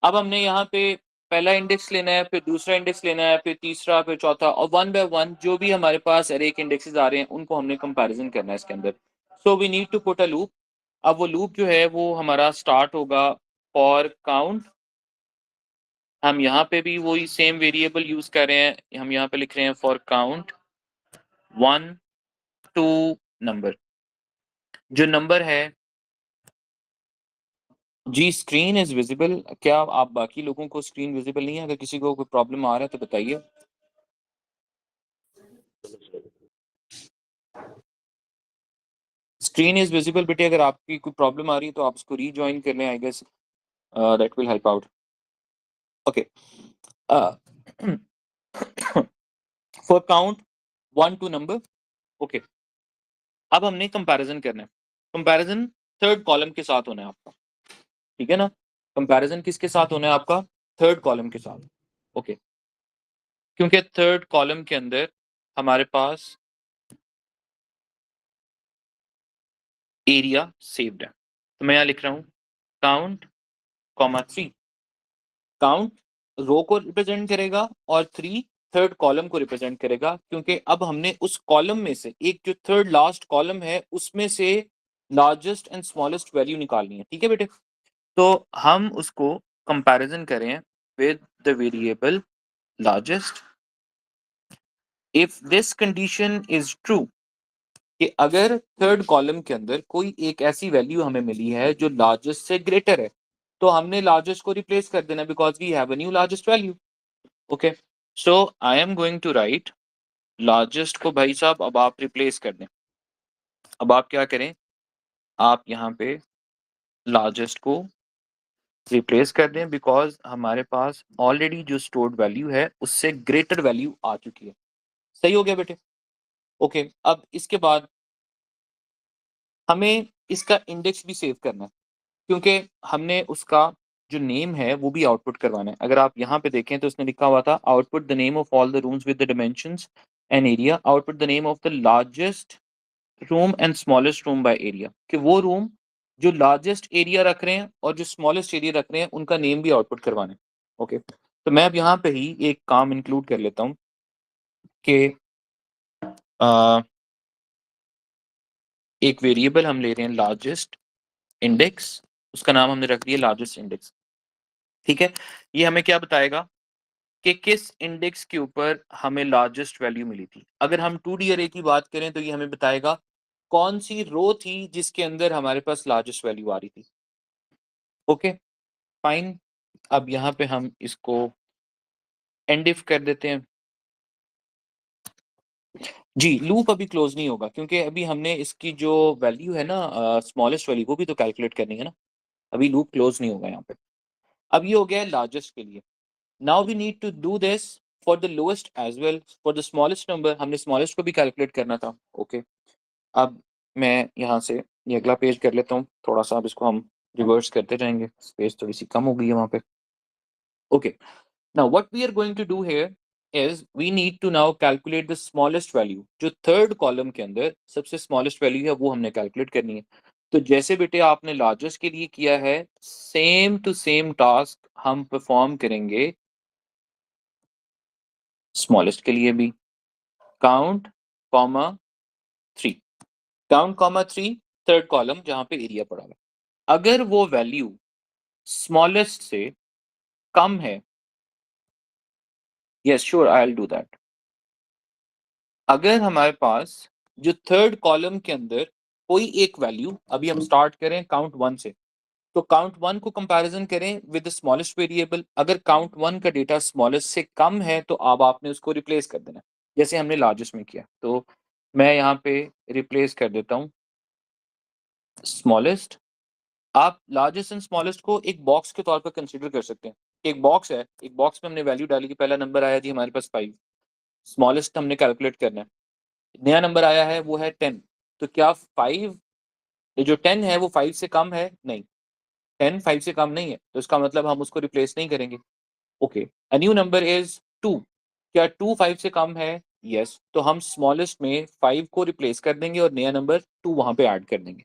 अब हमने यहाँ पे पहला इंडेक्स लेना है, फिर दूसरा इंडेक्स लेना है, फिर तीसरा, फिर चौथा, और वन बाय वन जो भी हमारे पास अरे के इंडेक्सेस आ रहे हैं उनको हमने कंपैरिजन करना है इसके अंदर। So we need to put a loop. अब वो लूप जो है वो हमारा स्टार्ट होगा फॉर काउंट। हम यहाँ पे भी वही सेम वेरिएबल यूज कर रहे हैं, हम यहाँ पे लिख रहे हैं फॉर काउंट 1 2 नंबर। जो नंबर है जी स्क्रीन इज विजिबल। क्या आप बाकी लोगों को स्क्रीन विजिबल नहीं है? अगर किसी को कोई प्रॉब्लम आ रहा है तो बताइए। स्क्रीन इज विजिबल बेटे, अगर आपकी कोई प्रॉब्लम आ रही है तो आप उसको रीजॉइन कर लें, I guess that will help out. Okay, for count 1 2 number. Okay, अब हमने कंपैरिजन करना है। कंपैरिजन थर्ड कॉलम के साथ होना है आपका, ठीक है ना? कंपैरिजन किसके साथ होना है आपका? थर्ड कॉलम के साथ। ओके, क्योंकि थर्ड कॉलम के अंदर हमारे पास एरिया सेव्ड है। तो मैं यहाँ लिख रहा हूँ काउंट कॉमा 3। काउंट रो को रिप्रेजेंट करेगा और 3 थर्ड कॉलम को रिप्रेजेंट करेगा, क्योंकि अब हमने उस कॉलम में से एक जो थर्ड लास्ट कॉलम है उसमें से लार्जेस्ट एंड स्मॉलेस्ट वैल्यू निकालनी है। ठीक है बेटे, तो हम उसको कंपैरिजन करें with the variable largest. If this condition is true, कि अगर थर्ड कॉलम के अंदर कोई एक ऐसी वैल्यू हमें मिली है जो लार्जेस्ट से ग्रेटर है, तो हमने लार्जेस्ट को रिप्लेस कर देना because we have a new largest value. Okay, so I am going to write largest को भाई साहब अब आप रिप्लेस कर दें। अब आप क्या करें, आप यहाँ पे लार्जेस्ट को रिप्लेस कर दें बिकॉज हमारे पास ऑलरेडी जो स्टोर्ड वैल्यू है उससे ग्रेटर वैल्यू आ चुकी है। सही हो गया बेटे? ओके, अब इसके बाद हमें इसका इंडेक्स भी सेव करना है क्योंकि हमने उसका जो नेम है वो भी आउटपुट करवाना है। अगर आप यहाँ पे देखें तो उसने लिखा हुआ था output the name of all the rooms with the dimensions and area, output the name of the largest room and smallest room by area, कि वो रूम जो लार्जेस्ट एरिया रख रहे हैं और जो स्मॉलेस्ट एरिया रख रहे हैं उनका नेम भी आउटपुट करवाना है। ओके, तो मैं अब यहाँ पे ही एक काम इंक्लूड कर लेता हूँ कि एक वेरिएबल हम ले रहे हैं लार्जेस्ट इंडेक्स, उसका नाम हमने रख दिया लार्जेस्ट इंडेक्स। ठीक है, ये हमें क्या बताएगा कि किस इंडेक्स के ऊपर हमें लार्जेस्ट वैल्यू मिली थी। अगर हम 2D अरे की बात करें तो ये हमें बताएगा कौन सी रो थी जिसके अंदर हमारे पास लार्जेस्ट वैल्यू आ रही थी। ओके फाइन, अब यहाँ पे हम इसको एंड इफ कर देते हैं। जी, लूप अभी क्लोज नहीं होगा क्योंकि अभी हमने इसकी जो वैल्यू है ना स्मॉलेस्ट वैल्यू वो भी तो कैलकुलेट करनी है ना, अभी लूप क्लोज नहीं होगा यहाँ पे। अब ये हो गया है लार्जेस्ट के लिए। Now we need to do this for the lowest as well, for the smallest number हमने स्मॉलेस्ट को भी कैलकुलेट करना था। ओके, अब मैं यहाँ से ये अगला पेज कर लेता हूँ थोड़ा सा, अब इसको हम रिवर्स करते जाएंगे, स्पेस थोड़ी सी कम हो गई है वहाँ पे। Okay, now what we are going to do here is we need to now calculate the smallest value, जो थर्ड कॉलम के अंदर सबसे स्मॉलेस्ट वैल्यू है वो हमने कैलकुलेट करनी है। तो जैसे बेटे आपने लार्जेस्ट के लिए किया है सेम टू सेम टास्क हम परफॉर्म करेंगे स्मॉलेस्ट के लिए भी। Count comma 3, count comma 3 third column जहां पे एरिया पड़ा है, अगर वो वैल्यू स्मॉलेस्ट से कम है, yes sure I will do that. अगर हमारे पास जो थर्ड कॉलम के अंदर कोई एक वैल्यू, अभी हम स्टार्ट करें काउंट 1 से, तो काउंट 1 को कंपैरिजन करें विद द स्मॉलेस्ट वेरिएबल। अगर काउंट 1 का डेटा स्मॉलेस्ट से कम है तो अब आपने उसको रिप्लेस कर देना जैसे हमने लार्जेस्ट में किया। तो मैं यहाँ पे रिप्लेस कर देता हूँ स्मॉलेस्ट। आप लार्जेस्ट एंड स्मॉलेस्ट को एक बॉक्स के तौर पर कंसिडर कर सकते हैं। एक बॉक्स है, एक बॉक्स में हमने वैल्यू डाली कि पहला नंबर आया जी हमारे पास 5, स्मॉलेस्ट हमने कैलकुलेट करना है, नया नंबर आया है वो है 10। तो क्या 5 जो 10 है वो 5 से कम है? नहीं, 10 5 से कम नहीं है, तो इसका मतलब हम उसको रिप्लेस नहीं करेंगे। Okay, a new number is 2, क्या 2 5 से कम है? यस, तो हम स्मॉलेस्ट में 5 को रिप्लेस कर देंगे और नया नंबर 2 वहां पे ऐड कर देंगे।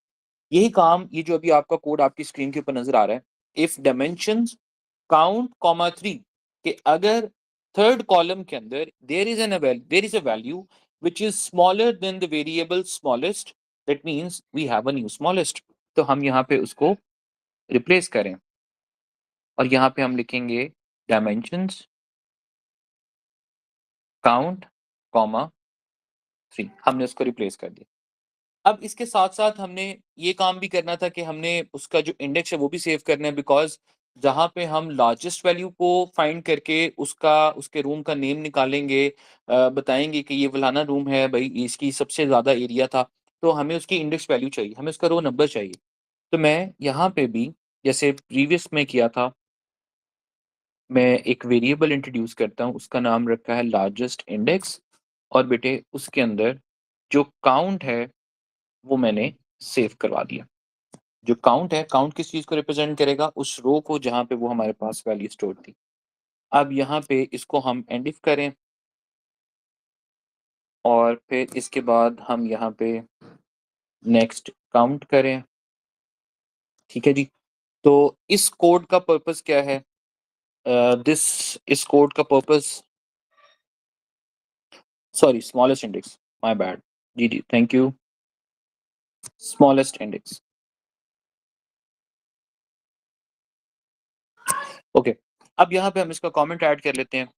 यही काम, ये जो अभी आपका कोड आपकी स्क्रीन के ऊपर नजर आ रहा है, इफ डायमेंशंस काउंट कॉमा 3, कि अगर थर्ड कॉलम के अंदर there is a value which is smaller than the variable smallest, that means we have a new smallest। तो हम यहाँ पे उसको रिप्लेस करें और यहाँ पे हम लिखेंगे dimensions count कॉमा 3, हमने उसको रिप्लेस कर दिया। अब इसके साथ साथ हमने ये काम भी करना था कि हमने उसका जो इंडेक्स है वो भी सेव करना है बिकॉज जहाँ पे हम लार्जेस्ट वैल्यू को फाइंड करके उसका उसके रूम का नेम निकालेंगे, बताएंगे कि ये फलाना रूम है भाई, इसकी सबसे ज़्यादा एरिया था, तो हमें उसकी इंडेक्स वैल्यू चाहिए, हमें उसका रो नंबर चाहिए। तो मैं यहाँ पे भी जैसे प्रीवियस में किया था, मैं एक वेरिएबल इंट्रोड्यूस करता हूँ, उसका नाम रखा है लार्जेस्ट इंडेक्स, और बेटे उसके अंदर जो काउंट है वो मैंने सेव करवा दिया। जो काउंट है, काउंट किस चीज को रिप्रेजेंट करेगा? उस रो को जहां पे वो हमारे पास वैल्यू स्टोर थी। अब यहाँ पे इसको हम एंड इफ करें और फिर इसके बाद हम यहाँ पे नेक्स्ट काउंट करें। ठीक है जी, तो इस कोड का पर्पस क्या है? दिस इस कोड का purpose, sorry smallest index, my bad, जी जी thank you, smallest index. Okay, अब यहाँ पे हम इसका कमेंट ऐड कर लेते हैं,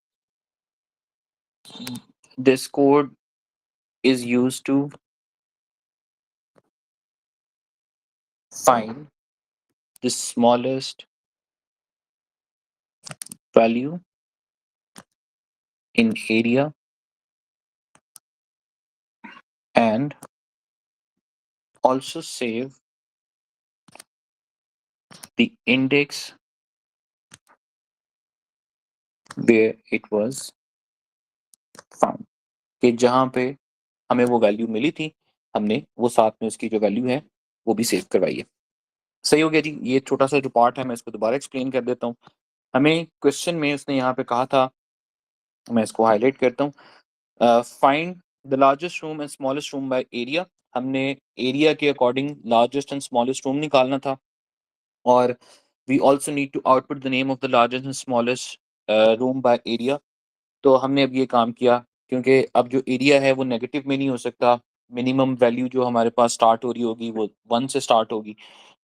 this code is used to find the smallest value in area and also save the index where it was found, कि जहां पे हमें वो वैल्यू मिली थी हमने वो साथ में उसकी जो वैल्यू है वो भी सेव करवाई है। सही हो गया जी। ये छोटा सा जो पार्ट है मैं इसको दोबारा एक्सप्लेन कर देता हूँ। हमें क्वेश्चन में उसने यहाँ पे कहा था, मैं इसको हाईलाइट करता हूँ, find the largest room and smallest room by area. हमने एरिया के according largest and smallest room निकालना था और we also need to output the name of the largest and smallest room by area. तो हमने अब ये काम किया क्योंकि अब जो एरिया है वो नेगेटिव में नहीं हो सकता, मिनिमम वैल्यू जो हमारे पास स्टार्ट हो रही होगी वो 1 से स्टार्ट होगी।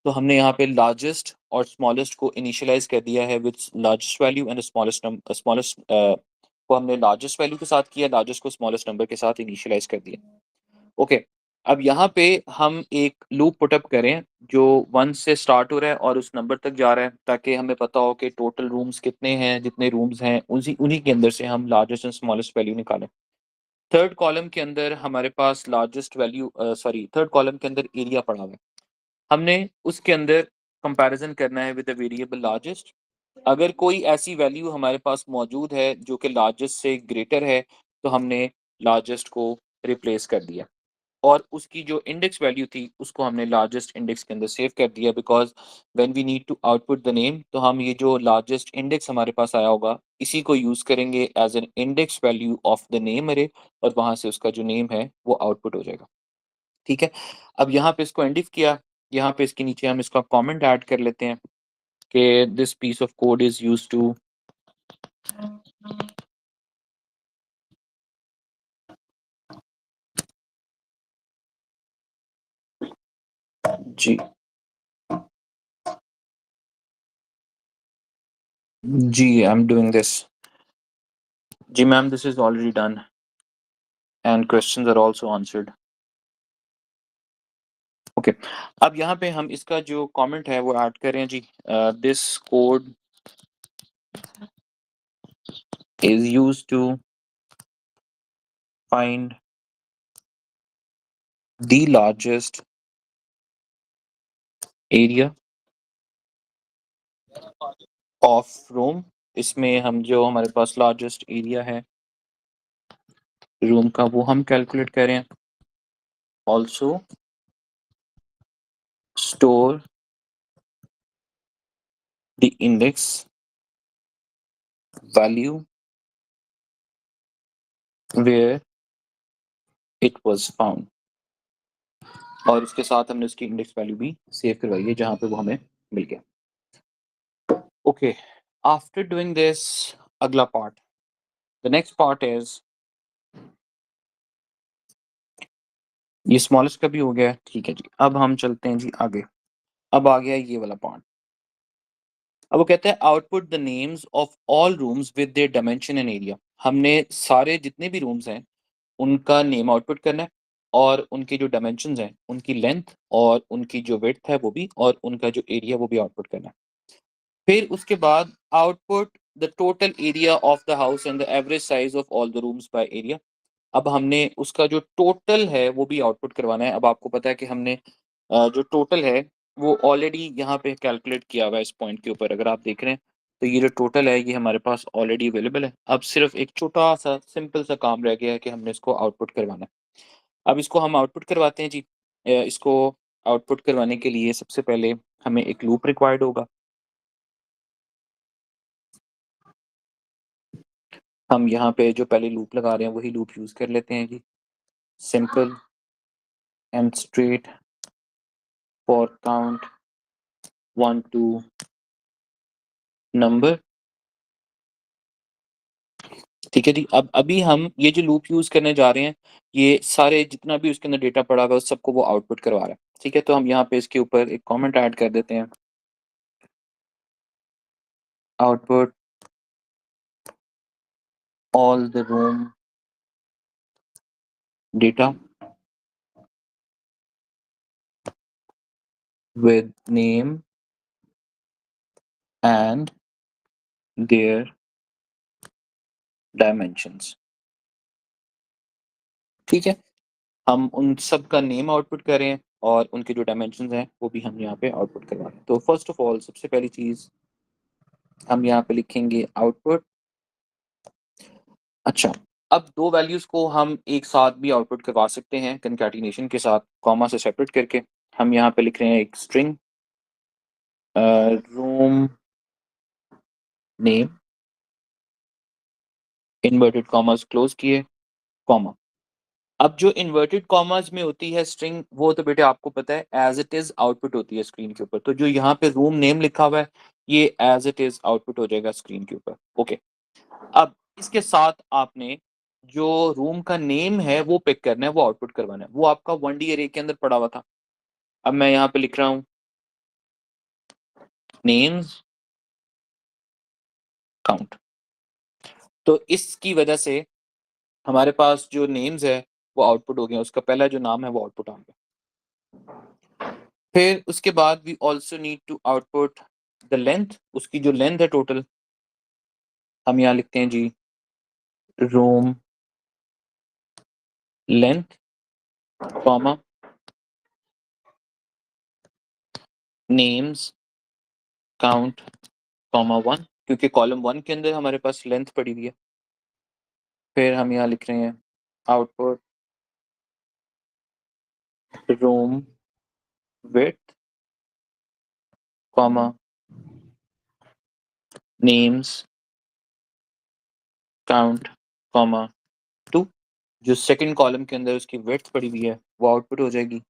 तो हमने यहाँ पे लार्जेस्ट और स्मॉलेस्ट को इनिशियलाइज कर दिया है with largest value and smallest को हमने लार्जेस्ट वैल्यू के साथ किया, लार्जेस्ट को स्मॉलेस्ट नंबर के साथ इनिशियलाइज कर दिया। ओके, अब यहाँ पे हम एक लूप पुटअप करें जो 1 से स्टार्ट हो रहा है और उस नंबर तक जा रहा है, ताकि हमें पता हो कि टोटल रूम्स कितने हैं, जितने रूम्स हैं उन्हीं के अंदर से हम लार्जेस्ट एंड स्मॉलेस्ट वैल्यू निकालें। थर्ड कॉलम के अंदर हमारे पास लार्जेस्ट वैल्यू थर्ड कॉलम के अंदर एरिया पड़ा हुआ है, हमने उसके अंदर कंपैरिजन करना है विद द वेरिएबल लार्जेस्ट। अगर कोई ऐसी वैल्यू हमारे पास मौजूद है जो कि लार्जेस्ट से ग्रेटर है तो हमने लार्जेस्ट को रिप्लेस कर दिया और उसकी जो इंडेक्स वैल्यू थी उसको हमने लार्जेस्ट इंडेक्स के अंदर सेव कर दिया, because when we need to output the name तो हम ये जो लार्जेस्ट इंडेक्स हमारे पास आया होगा इसी को यूज करेंगे as an index value of the name array, और वहां से उसका जो नेम है वो आउटपुट हो जाएगा। ठीक है, अब यहाँ पे इसको एंडिफ किया, यहाँ पे इसके नीचे हम इसका कमेंट ऐड कर लेते हैं कि this piece of code is used to जी जी आई एम डूइंग दिस। जी ma'am, this is already done and questions are also answered. Okay, अब यहाँ पे हम इसका जो कमेंट है वो ऐड करें जी। This code is used to find the largest area of room। इसमें हम जो हमारे पास लार्जेस्ट एरिया है रूम का वो हम कैलकुलेट करें। Also store the index value where it was found, और उसके साथ हमने उसकी इंडेक्स वैल्यू भी सेव करवाई है जहां पे वो हमें मिल गया। ओके, आफ्टर डूइंग दिस अगला part, the next part is, ये स्मॉलेस्ट का भी हो गया, ठीक है जी। अब हम चलते हैं जी आगे। अब आ गया ये वाला पार्ट। अब वो कहते हैं output the names of all rooms with their dimension and area. हमने सारे जितने भी रूम्स हैं उनका नेम आउटपुट करना है और उनके जो डायमेंशंस हैं उनकी लेंथ और उनकी जो विड्थ है वो भी, और उनका जो एरिया वो भी आउटपुट करना है। फिर उसके बाद output the total area of the house and the average size of all the rooms by area. अब हमने उसका जो टोटल है वो भी आउटपुट करवाना है। अब आपको पता है कि हमने जो टोटल है वो ऑलरेडी यहाँ पे कैलकुलेट किया हुआ है इस पॉइंट के ऊपर, अगर आप देख रहे हैं तो ये जो टोटल है ये हमारे पास ऑलरेडी अवेलेबल है। अब सिर्फ एक छोटा सा सिंपल सा काम रह गया है कि हमने इसको आउटपुट करवाना है। अब इसको हम आउटपुट करवाते हैं जी। इसको आउटपुट करवाने के लिए सबसे पहले हमें एक लूप रिक्वायर्ड होगा। हम यहाँ पे जो पहले लूप लगा रहे हैं वही लूप यूज कर लेते हैं जी। Simple and straight for count 1 to number. ठीक है जी, अब अभी हम ये जो लूप यूज करने जा रहे हैं ये सारे जितना भी उसके अंदर डेटा पड़ा हुआ है उस सबको वो आउटपुट करवा रहा है। ठीक है, तो हम यहाँ पे इसके ऊपर एक कमेंट ऐड कर देते हैं, output all the room data with name and their dimensions। ठीक है, हम उन सब का नेम आउटपुट करें और उनके जो डायमेंशंस हैं वो भी हम यहाँ पे आउटपुट करवा रहे हैं। तो फर्स्ट ऑफ ऑल सबसे पहली चीज हम यहाँ पे लिखेंगे आउटपुट। अच्छा, अब दो वैल्यूज को हम एक साथ भी आउटपुट करवा सकते हैं कंकैटिनेशन के साथ, कॉमा से सेपरेट करके। हम यहाँ पे लिख रहे हैं एक string room name, inverted commas close किए, कॉमा। अब जो इन्वर्टेड कॉमास में होती है स्ट्रिंग, वो तो बेटे आपको पता है एज इट इज आउटपुट होती है स्क्रीन के ऊपर। तो जो यहाँ पे रूम नेम लिखा हुआ है ये एज इट इज आउटपुट हो जाएगा स्क्रीन के ऊपर। ओके, अब इसके साथ आपने जो रूम का नेम है वो पिक करना है, वो आउटपुट करवाना है। वो आपका 1D एरे के अंदर पड़ा हुआ था। अब मैं यहाँ पे लिख रहा हूँ नेम्स काउंट। तो इसकी वजह से हमारे पास जो नेम्स है वो आउटपुट हो गया, उसका पहला जो नाम है वो आउटपुट आ गया। फिर उसके बाद we also need to output the length, उसकी जो लेंथ है टोटल, हम यहाँ लिखते हैं जी room length comma names count comma 1, क्योंकि कॉलम 1 के अंदर हमारे पास लेंथ पड़ी हुई है। फिर हम यहाँ लिख रहे हैं output room width comma names count comma 2। जो सेकंड कॉलम के अंदर उसकी विड्थ पड़ी हुई है वो आउटपुट हो जाएगी।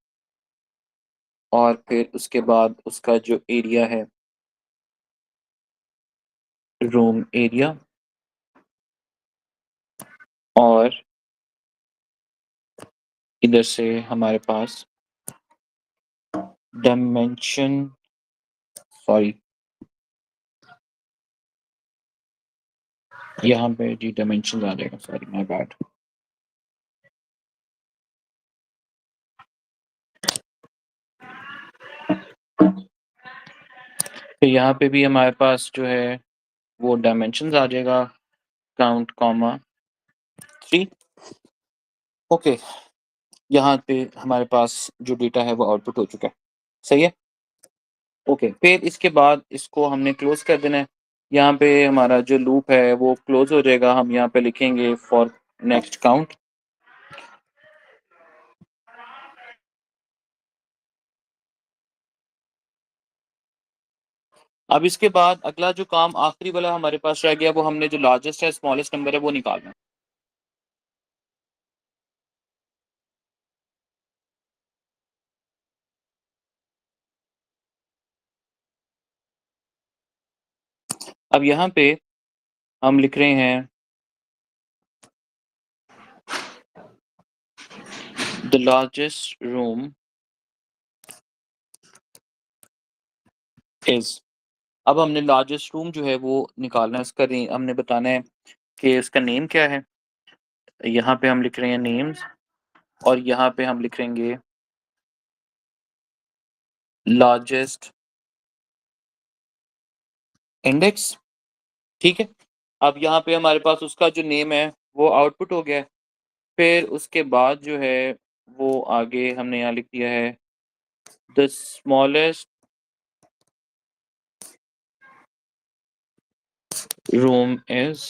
और फिर उसके बाद उसका जो एरिया है रूम एरिया, और इधर से हमारे पास डायमेंशन, सॉरी यहाँ पे जी डायमेंशन आ जाएगा, सॉरी माय बैड। तो यहाँ पे भी हमारे पास जो है वो डायमेंशन आ जाएगा काउंट कॉमा 3। ओके, यहाँ पे हमारे पास जो डेटा है वो आउटपुट हो चुका है। सही है। ओके, फिर इसके बाद इसको हमने क्लोज कर देना है। यहाँ पे हमारा जो लूप है वो क्लोज हो जाएगा। हम यहाँ पे लिखेंगे फॉर नेक्स्ट काउंट। अब इसके बाद अगला जो काम आखिरी वाला हमारे पास रह गया, वो हमने जो लार्जेस्ट है स्मॉलेस्ट नंबर है वो निकालना है। अब यहाँ पे हम लिख रहे हैं द लार्जेस्ट रूम इज। अब हमने लार्जेस्ट रूम जो है वो निकालना है, उसका हमने बताना है कि उसका नेम क्या है। यहाँ पे हम लिख रहे हैं नेम्स, और यहाँ पे हम लिखेंगे लार्जेस्ट इंडेक्स। ठीक है, अब यहाँ पे हमारे पास उसका जो नेम है वो आउटपुट हो गया है। फिर उसके बाद जो है वो आगे हमने यहाँ लिख दिया है द स्मॉलेस्ट रूम इज,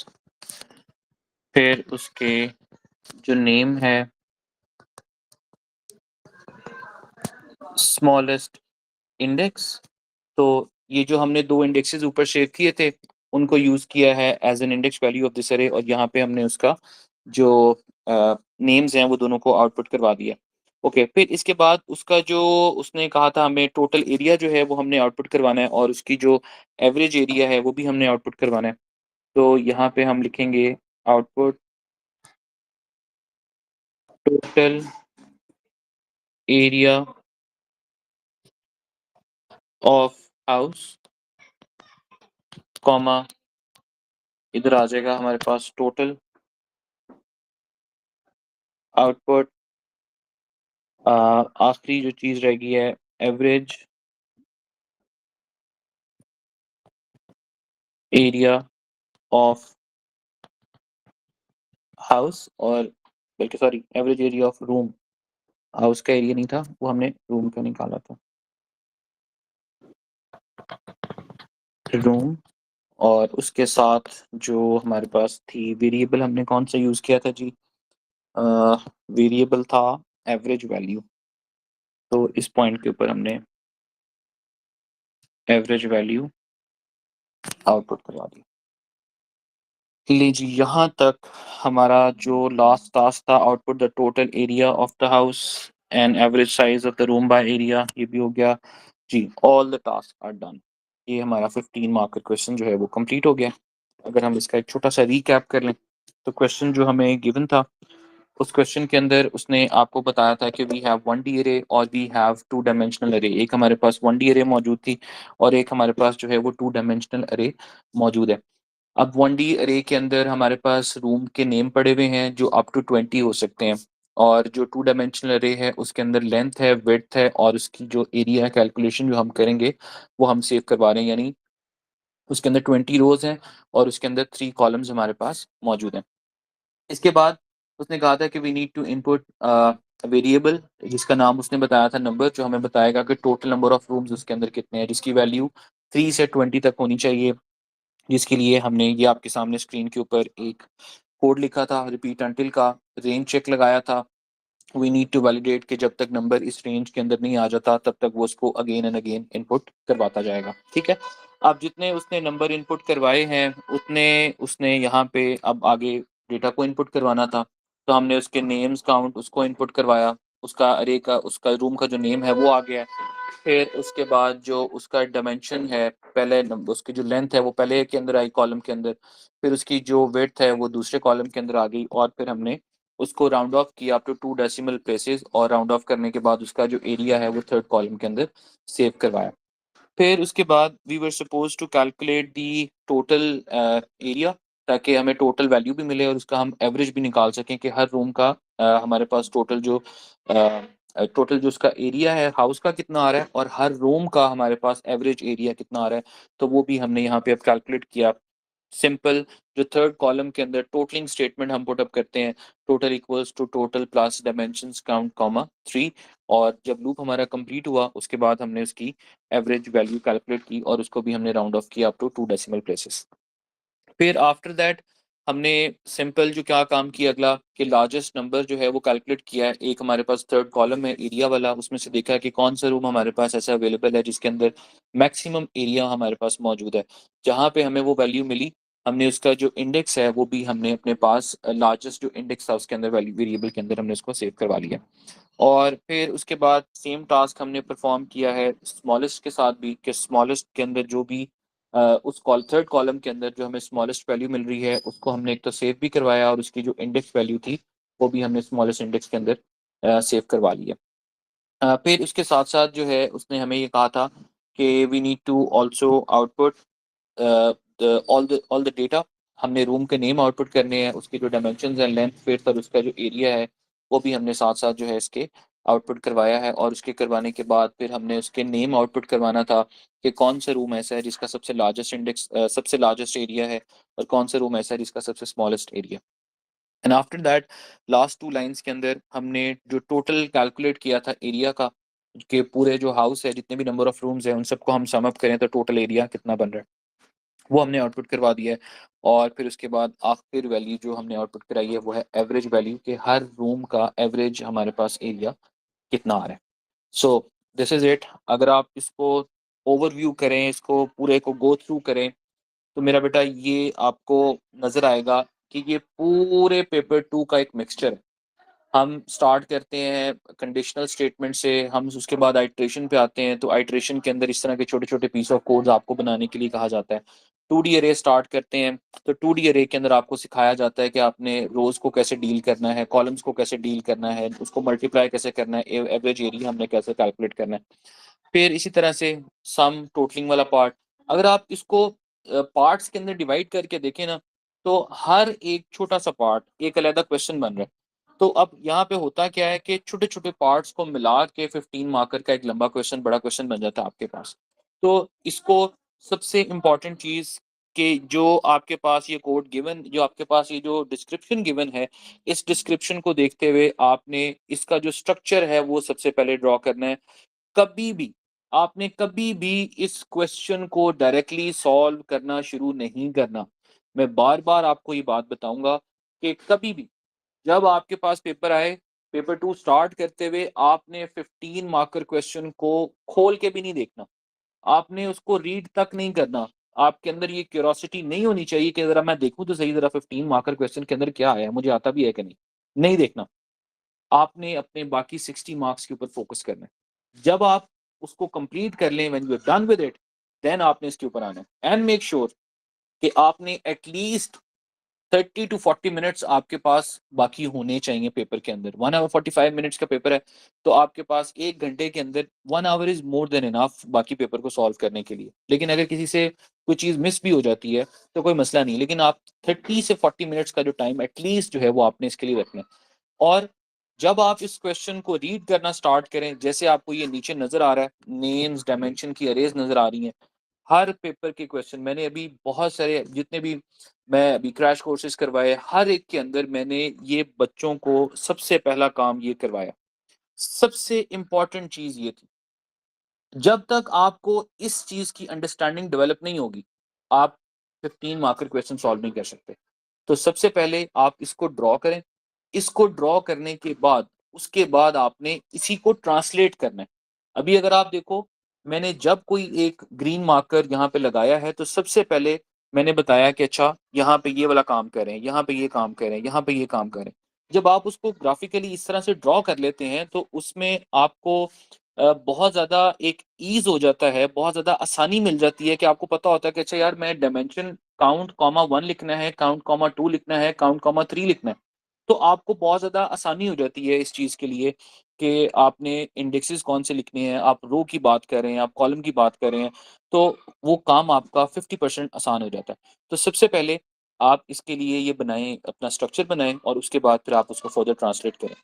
फिर उसके जो नेम है स्मॉलेस्ट इंडेक्स। तो ये जो हमने दो इंडेक्सेस ऊपर शेयर किए थे उनको यूज किया है as an index value of this array, और यहाँ पे हमने उसका जो नेम्स हैं वो दोनों को आउटपुट करवा दिया। ओके, फिर इसके बाद उसका जो उसने कहा था हमें टोटल एरिया जो है वो हमने आउटपुट करवाना है, और उसकी जो एवरेज एरिया है वो भी हमने आउटपुट करवाना है। तो यहाँ पे हम लिखेंगे output total area of house comma, इधर आ जाएगा हमारे पास टोटल आउटपुट। आखिरी जो चीज रहेगी है एवरेज एरिया ऑफ हाउस, और बल्कि sorry average area of room, house का एरिया नहीं था वो हमने रूम का निकाला था, रूम। और उसके साथ जो हमारे पास थी वेरिएबल, हमने कौन सा यूज़ किया था जी, वेरिएबल था एवरेज वैल्यू। तो इस पॉइंट के ऊपर हमने एवरेज वैल्यू आउटपुट करवा दी। ली जी, यहाँ तक हमारा जो लास्ट टास्क था, output the total area of the house and average size of the room by area, ये भी हो गया जी। All the task are done. ये हमारा 15 मार्क का क्वेश्चन जो है वो कंप्लीट हो गया। अगर हम इसका एक छोटा सा रीकैप कर लें, तो क्वेश्चन जो हमें गिवन था, उस क्वेश्चन के अंदर उसने आपको बताया था कि वी हैव वन डी अरे और वी हैव टू डायमेंशनल अरे। एक हमारे पास वन डी अरे मौजूद थी और एक हमारे पास जो है वो टू डायमेंशनल अरे मौजूद है। अब वन डी अरे के अंदर हमारे पास रूम के नेम पड़े हुए हैं जो अप टू 20 हो सकते हैं, और जो टू डायमेंशनल अरे है उसके अंदर लेंथ है, विड्थ है, और उसकी जो एरिया है कैलकुलेशन जो हम करेंगे वो हम सेव करवा रहे हैं, यानी उसके अंदर 20 रोज हैं और उसके अंदर 3 कॉलम्स हमारे पास मौजूद हैं। इसके बाद उसने कहा था कि we need to input variable जिसका नाम उसने बताया था नंबर, जो हमें बताएगा कि टोटल नंबर ऑफ रूम्स उसके अंदर कितने हैं, जिसकी वैल्यू 3 से 20 तक होनी चाहिए। जिसके लिए हमने ये आपके सामने स्क्रीन के ऊपर एक कोड लिखा था रिपीट अंटिल का, रेंज चेक लगाया था। वी नीड टू वैलिडेट कि जब तक नंबर इस रेंज के अंदर नहीं आ जाता तब तक वो उसको अगेन एंड अगेन इनपुट करवाता जाएगा। ठीक है, अब जितने उसने नंबर इनपुट करवाए हैं उतने उसने यहाँ पे अब आगे डेटा को इनपुट करवाना था। तो हमने उसके नेम्स काउंट उसको इनपुट करवाया, उसका अरे का उसका रूम का जो नेम है वो आ गया है। फिर उसके बाद जो उसका डायमेंशन है, पहले उसकी जो लेंथ है वो पहले के अंदर आई कॉलम के अंदर, फिर उसकी जो विड्थ है वो दूसरे कॉलम के अंदर आ गई, और फिर हमने उसको राउंड ऑफ किया अप टू 2 डेसिमल प्लेसेस, और राउंड ऑफ करने के बाद उसका जो एरिया है वो थर्ड कॉलम के अंदर सेव करवाया। फिर उसके बाद we were suppose to calculate the total area, ताकि हमें टोटल वैल्यू भी मिले और उसका हम एवरेज भी निकाल सकें कि हर रूम का हमारे पास टोटल जो उसका एरिया है हाउस का कितना आ रहा है और हर रूम का हमारे पास एवरेज एरिया कितना आ रहा है। तो वो भी हमने यहाँ पे अब कैलकुलेट किया। सिंपल, जो थर्ड कॉलम के अंदर टोटलिंग स्टेटमेंट हम पुट अप करते हैं, total equals to total plus dimensions count comma 3, और जब लूप हमारा कंप्लीट हुआ उसके बाद हमने उसकी एवरेज वैल्यू कैलकुलेट की और उसको भी हमने राउंड ऑफ किया अप टू 2 डेसिमल प्लेसेस। फिर आफ्टर दैट हमने सिंपल जो क्या काम किया अगला, कि लार्जेस्ट नंबर जो है वो कैलकुलेट किया है। एक हमारे पास थर्ड कॉलम है एरिया वाला, उसमें से देखा है कि कौन सा रूम हमारे पास ऐसा अवेलेबल है जिसके अंदर मैक्सिमम एरिया हमारे पास मौजूद है। जहाँ पे हमें वो वैल्यू मिली, हमने उसका जो इंडेक्स है वो भी हमने अपने पास लार्जेस्ट जो इंडेक्स था उसके अंदर वैल्यू वेरिएबल के अंदर हमने उसको सेव करवा लिया। और फिर उसके बाद सेम टास्क हमने परफॉर्म किया है स्मॉलेस्ट के साथ भी, कि स्मॉलेस्ट के अंदर जो भी उस थर्ड कॉलम के अंदर जो हमें स्मॉलेस्ट वैल्यू मिल रही है उसको हमने एक तो सेव भी करवाया, और उसकी जो इंडेक्स वैल्यू थी वो भी हमने स्मॉलेस्ट इंडेक्स के अंदर सेव करवा लिया। फिर उसके साथ साथ जो है उसने हमें ये कहा था कि we need to also output all the data. हमने रूम के नेम आउटपुट करने हैं, उसके जो डायमेंशंस हैं, लेंथ, विड्थ और उसका जो एरिया है वो भी हमने साथ साथ जो है इसके आउटपुट करवाया है। और उसके करवाने के बाद फिर हमने उसके नेम आउटपुट करवाना था कि कौन सा रूम ऐसा है जिसका सबसे लार्जेस्ट सबसे लार्जेस्ट एरिया है, और कौन सा रूम ऐसा है जिसका सबसे smallest area. And after that last 2 lines के अंदर हमने जो टोटल कैलकुलेट किया था एरिया का, कि पूरे जो हाउस है जितने भी नंबर ऑफ रूम्स हैं उन सबको हम सम अप करें तो टोटल एरिया कितना बन रहा है, वो हमने आउटपुट करवा दिया है। और फिर उसके बाद आखिर वैल्यू जो हमने आउटपुट कराई है वो है एवरेज वैल्यू, कि हर रूम का एवरेज हमारे पास एरिया कितना आ रहा है। So this is it. अगर आप इसको ओवरव्यू करें, इसको पूरे को गो थ्रू करें, तो मेरा बेटा ये आपको नजर आएगा कि ये पूरे पेपर 2 का एक मिक्सचर है। हम स्टार्ट करते हैं कंडीशनल स्टेटमेंट से, हम उसके बाद आइट्रेशन पे आते हैं, तो आइट्रेशन के अंदर इस तरह के छोटे छोटे पीस ऑफ कोड्स आपको बनाने के लिए कहा जाता है। 2D अरे स्टार्ट करते हैं, तो 2D अरे के अंदर आपको सिखाया जाता है कि आपने रोज को कैसे डील करना है, कॉलम्स को कैसे डील करना है, उसको मल्टीप्लाई कैसे करना है, एवरेज एरिया हमने कैसे कैलकुलेट करना है। फिर इसी तरह से सम टोटलिंग वाला पार्ट। अगर आप इसको पार्ट्स के अंदर डिवाइड करके देखें ना, तो हर एक छोटा सा पार्ट एक अलग क्वेश्चन बन रहा है। तो अब यहाँ पे होता क्या है कि छोटे छोटे पार्ट्स को मिला के 15 मार्कर का एक लंबा क्वेश्चन, बड़ा क्वेश्चन बन जाता है आपके पास। तो इसको सबसे इम्पोर्टेंट चीज कि जो आपके पास ये कोड गिवन, जो आपके पास ये जो डिस्क्रिप्शन गिवन है, इस डिस्क्रिप्शन को देखते हुए आपने इसका जो स्ट्रक्चर है वो सबसे पहले ड्रॉ करना है। कभी भी आपने कभी भी इस क्वेश्चन को डायरेक्टली सॉल्व करना शुरू नहीं करना। मैं बार-बार आपको ये बात बताऊँगा कि कभी भी जब आपके पास पेपर आए, पेपर 2 स्टार्ट करते हुए आपने 15 मार्कर क्वेश्चन को खोल के भी नहीं देखना। आपने उसको रीड तक नहीं करना। आपके अंदर ये क्यूरियोसिटी नहीं होनी चाहिए कि ज़रा मैं देखूँ तो सही, ज़रा 15 मार्कर क्वेश्चन के अंदर क्या है, मुझे आता भी है कि नहीं। नहीं देखना। आपने अपने बाकी 60 मार्क्स के ऊपर फ़ोकस करना है। जब आप उसको कंप्लीट कर लें, when you are done with it, then आपने इसके ऊपर आना है एंड मेक श्योर कि आपने एट लीस्ट 30 टू 40 मिनट्स आपके पास बाकी होने चाहिए पेपर के अंदर। 1 ऑवर 45 मिनट्स का पेपर है, तो आपके पास 1 घंटे के अंदर 1 hour is more than enough बाकी पेपर को सॉल्व करने के लिए। लेकिन अगर किसी से कोई चीज़ मिस भी हो जाती है, तो कोई मसला नहीं। लेकिन आप 30 से 40 मिनट्स का जो टाइम एट लीस्ट जो है वो आपने इसके लिए रखना है। और जब आप इस क्वेश्चन को रीड करना स्टार्ट करें, जैसे आपको ये नीचे नज़र आ रहा है, नेम्स, डायमेंशन की अरेज़ नज़र आ रही हैं। हर पेपर के क्वेश्चन मैंने अभी बहुत सारे जितने भी मैं अभी क्रैश कोर्सेज़ करवाए, हर एक के अंदर मैंने ये बच्चों को सबसे पहला काम ये करवाया। सबसे इम्पोर्टेंट चीज़ ये थी, जब तक आपको इस चीज़ की अंडरस्टैंडिंग डेवलप नहीं होगी, आप 15 मार्कर क्वेश्चन सॉल्व नहीं कर सकते। तो सबसे पहले आप इसको ड्रॉ करें। इसको ड्रॉ करने के बाद, उसके बाद आपने इसी को ट्रांसलेट करना है। अभी अगर आप देखो, मैंने जब कोई एक ग्रीन मार्कर यहाँ पे लगाया है, तो सबसे पहले मैंने बताया कि अच्छा, यहाँ पे ये वाला काम करें, यहाँ पे ये काम करें, यहाँ पे ये काम करें। जब आप उसको ग्राफिकली इस तरह से ड्रॉ कर लेते हैं, तो उसमें आपको बहुत ज़्यादा एक ईज़ हो जाता है, बहुत ज़्यादा आसानी मिल जाती है कि आपको पता होता है कि अच्छा यार, मैं डायमेंशन काउंट कॉमा 1 लिखना है, काउंट कॉमा 2 लिखना है, काउंट कॉमा 3 लिखना है। तो आपको बहुत ज़्यादा आसानी हो जाती है इस चीज़ के लिए कि आपने इंडेक्सेस कौन से लिखने हैं, आप रो की बात कर रहे हैं, आप कॉलम की बात कर रहे हैं, तो वो काम आपका 50% आसान हो जाता है। तो सबसे पहले आप इसके लिए ये बनाएँ, अपना स्ट्रक्चर बनाएँ और उसके बाद फिर आप उसको फर्दर ट्रांसलेट करें।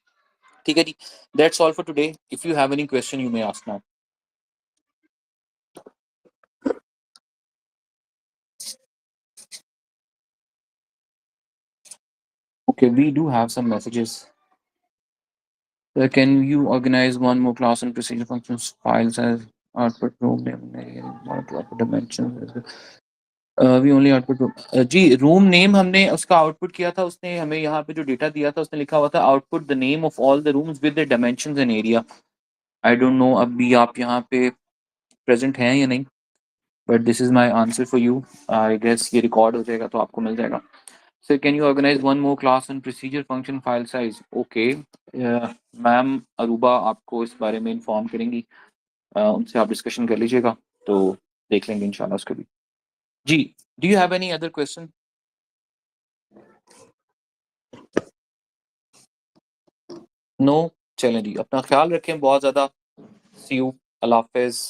ठीक है जी? That's all for today. If you have any question you may ask now. Okay, we do have some messages. Can you organize one more class on procedure functions files as output room name, output dimensions? We only output जी, room name हमने उसका output किया था, उसने हमें यहाँ पे जो डेटा दिया था उसने लिखा हुआ था output the name of all the rooms with the dimensions and area. I don't know अभी आप यहाँ पे प्रेजेंट हैं या नहीं, but this is my answer for you. I guess ये रिकॉर्ड हो जाएगा तो आपको मिल जाएगा। Sir can you organise one more class on procedure function file size? Okay, ma'am Aruba आपको इस बारे में इन्फॉर्म करेंगी। उनसे आप डिस्कशन कर लीजिएगा, तो देख लेंगे इंशाल्लाह उसको भी। जी, do you have any other question? No? चलें जी, अपना ख्याल रखें बहुत ज़्यादा। सी यू, अल्लाह हाफ़िज़।